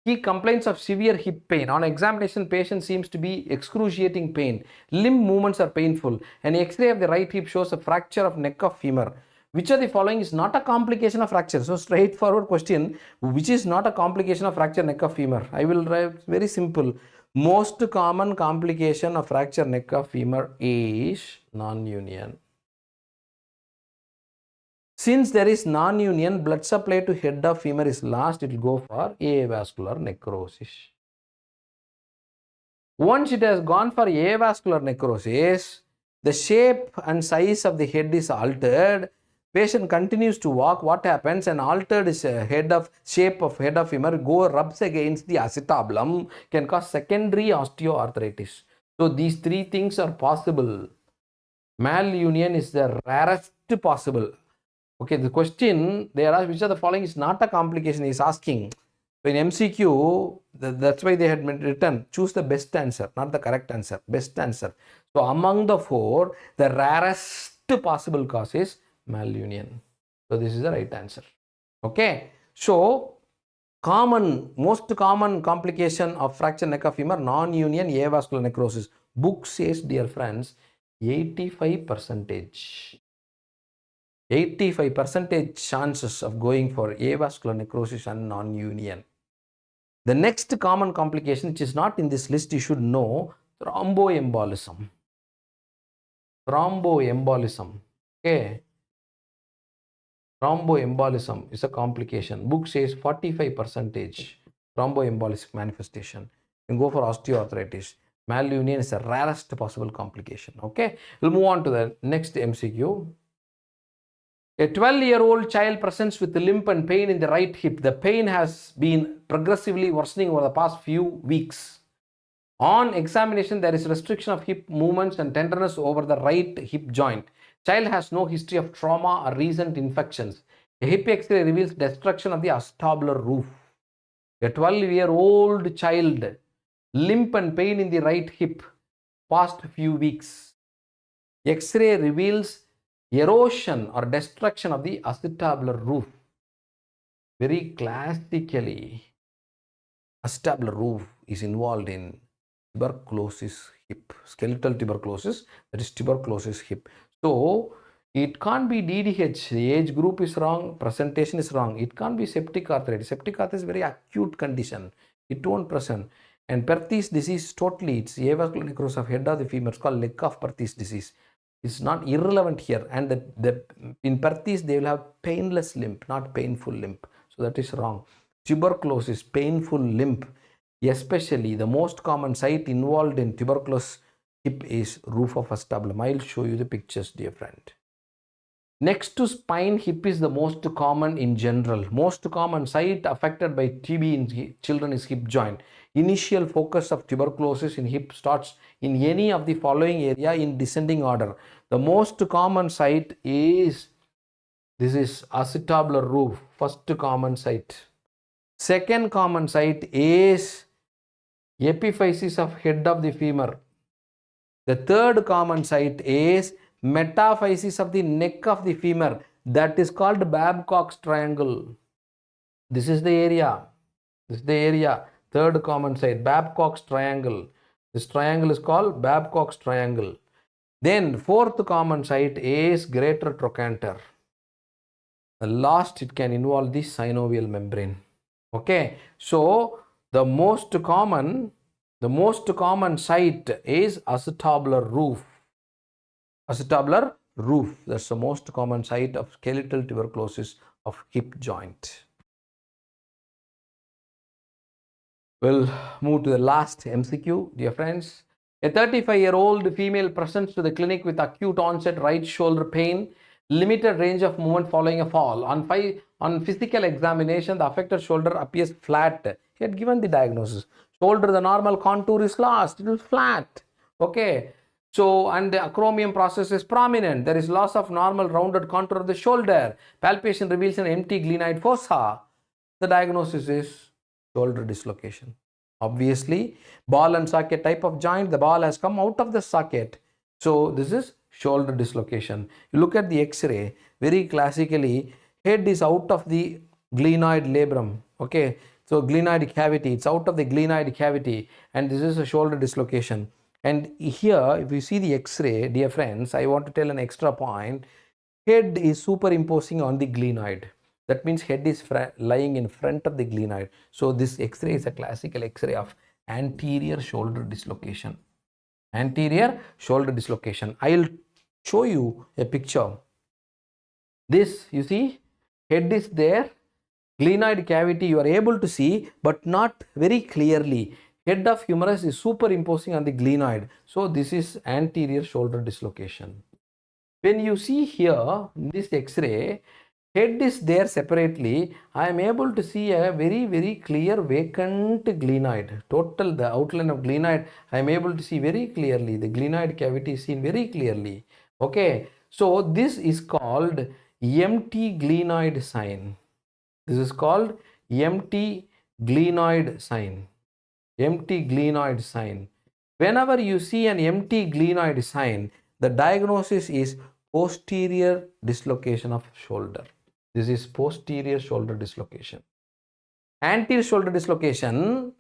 He complains of severe hip pain. On examination, patient seems to be excruciating pain. Limb movements are painful. An X-ray of the right hip shows a fracture of neck of femur. Which of the following is not a complication of fracture? So straightforward question. Which is not a complication of fracture neck of femur? I will write very simple. Most common complication of fracture neck of femur is non-union. Since there is non-union, blood supply to head of femur is lost, it will go for avascular necrosis. Once it has gone for avascular necrosis, the shape and size of the head is altered. Patient continues to walk. What happens? An altered shape of head of femur rubs against the acetabulum, can cause secondary osteoarthritis. So these 3 things are possible. Malunion is the rarest possible. Okay, the question they are asked, which of the following is not a complication, is asking. So in MCQ, that's why they had written, choose the best answer, not the correct answer, best answer. So among the four, the rarest possible cause is malunion. So this is the right answer. Okay. So most common complication of fractured neck of femur, non-union avascular necrosis. Book says, dear friends, 85%. 85% chances of going for avascular necrosis and non-union. The next common complication, which is not in this list, you should know, thromboembolism. Thromboembolism. Okay. Thromboembolism is a complication. Book says 45% thromboembolic manifestation. You can go for osteoarthritis. Malunion is the rarest possible complication. Okay. We'll move on to the next MCQ. A 12-year-old child presents with limp and pain in the right hip. The pain has been progressively worsening over the past few weeks. On examination, there is restriction of hip movements and tenderness over the right hip joint. Child has no history of trauma or recent infections. A hip X-ray reveals destruction of the acetabular roof. A 12-year-old child, limp and pain in the right hip, past few weeks. X-ray reveals erosion or destruction of the acetabular roof. Very classically, acetabular roof is involved in tuberculosis hip, skeletal tuberculosis, that is tuberculosis hip. So it can't be DDH, the age group is wrong, presentation is wrong. It can't be septic arthritis. Septic arthritis is a very acute condition. It won't present. And Perthes disease, totally, it's avascular necrosis of head of the femur. It's called leg of Perthes disease. It's not irrelevant here. And in Perthes, they will have painless limp, not painful limp. So that is wrong. Tuberculosis, painful limp. Especially the most common site involved in tuberculosis hip is roof of acetabulum. I'll show you the pictures, dear friend. Next to spine, hip is the most common in general. Most common site affected by TB in children is hip joint. Initial focus of tuberculosis in hip starts in any of the following area in descending order. The most common site is, this is acetabular roof, first common site. Second common site is epiphysis of head of the femur. The third common site is metaphysis of the neck of the femur. That is called Babcock's triangle. This is the area. This is the area. Third common site, Babcock's triangle. This triangle is called Babcock's triangle. Then fourth common site is greater trochanter. The last, it can involve the synovial membrane. Okay. So the most common site is acetabular roof. Acetabular roof. That's the most common site of skeletal tuberculosis of hip joint. We'll move to the last MCQ, dear friends. A 35-year-old female presents to the clinic with acute onset right shoulder pain, limited range of movement following a fall. On physical examination, the affected shoulder appears flat. He had given the diagnosis. Shoulder, the normal contour is lost. It is flat. Okay. So, and the acromion process is prominent. There is loss of normal rounded contour of the shoulder. Palpation reveals an empty glenoid fossa. The diagnosis is shoulder dislocation. Obviously, ball and socket type of joint, the ball has come out of the socket. So this is shoulder dislocation. You look at the X-ray, very classically, head is out of the glenoid labrum. Okay, so glenoid cavity, it's out of the glenoid cavity, and this is a shoulder dislocation. And here, if you see the X-ray, dear friends, I want to tell an extra point. Head is superimposing on the glenoid. That means head is lying in front of the glenoid. So this X-ray is a classical X-ray of anterior shoulder dislocation. Anterior shoulder dislocation. I will show you a picture. This, you see, head is there. Glenoid cavity you are able to see, but not very clearly. Head of humerus is superimposing on the glenoid. So this is anterior shoulder dislocation. When you see here in this X-ray, head is there separately. I am able to see a very clear vacant glenoid. Total, the outline of glenoid, I am able to see very clearly. The glenoid cavity is seen very clearly. Okay. So this is called empty glenoid sign. This is called empty glenoid sign. Empty glenoid sign. Whenever you see an empty glenoid sign, the diagnosis is posterior dislocation of shoulder. This is posterior shoulder dislocation. Anterior shoulder dislocation,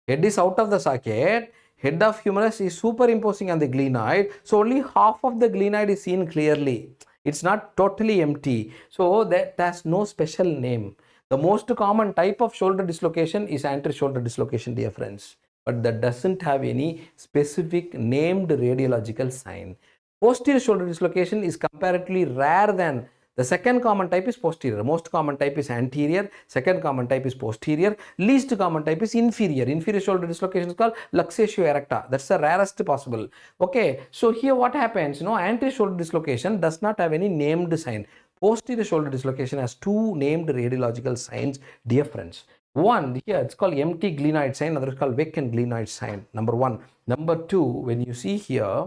head is out of the socket, head of humerus is superimposing on the glenoid, so only half of the glenoid is seen clearly. It's not totally empty, so that has no special name. The most common type of shoulder dislocation is anterior shoulder dislocation, dear friends, but that doesn't have any specific named radiological sign. Posterior shoulder dislocation is comparatively rare than the second common type is posterior. Most common type is anterior. Second common type is posterior. Least common type is inferior. Inferior shoulder dislocation is called luxatio erecta. That's the rarest possible. Okay. So here what happens? Anterior shoulder dislocation does not have any named sign. Posterior shoulder dislocation has two named radiological signs, dear friends. One, here it's called empty glenoid sign. Another is called vacant glenoid sign. Number one. Number two, when you see here,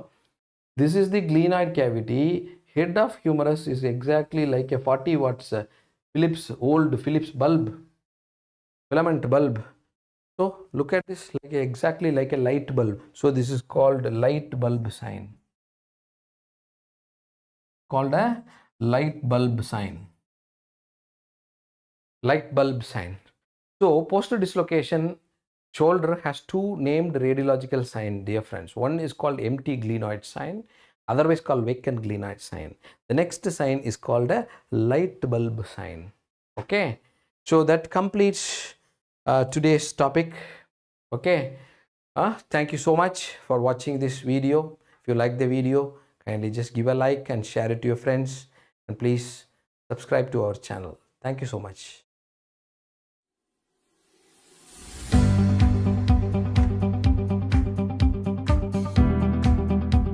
this is the glenoid cavity. Head of humerus is exactly like a 40 watts old Philips bulb, filament bulb. So look at this, like exactly like a light bulb. So this is called light bulb sign. Called a light bulb sign. Light bulb sign. So posterior dislocation shoulder has two named radiological sign, dear friends. One is called empty glenoid sign, otherwise called vacant glenoid sign. The next sign is called a light bulb sign. Okay, so that completes today's topic. Okay, thank you so much for watching this video. If you like the video, kindly just give a like and share it to your friends, and please subscribe to our channel. Thank you so much.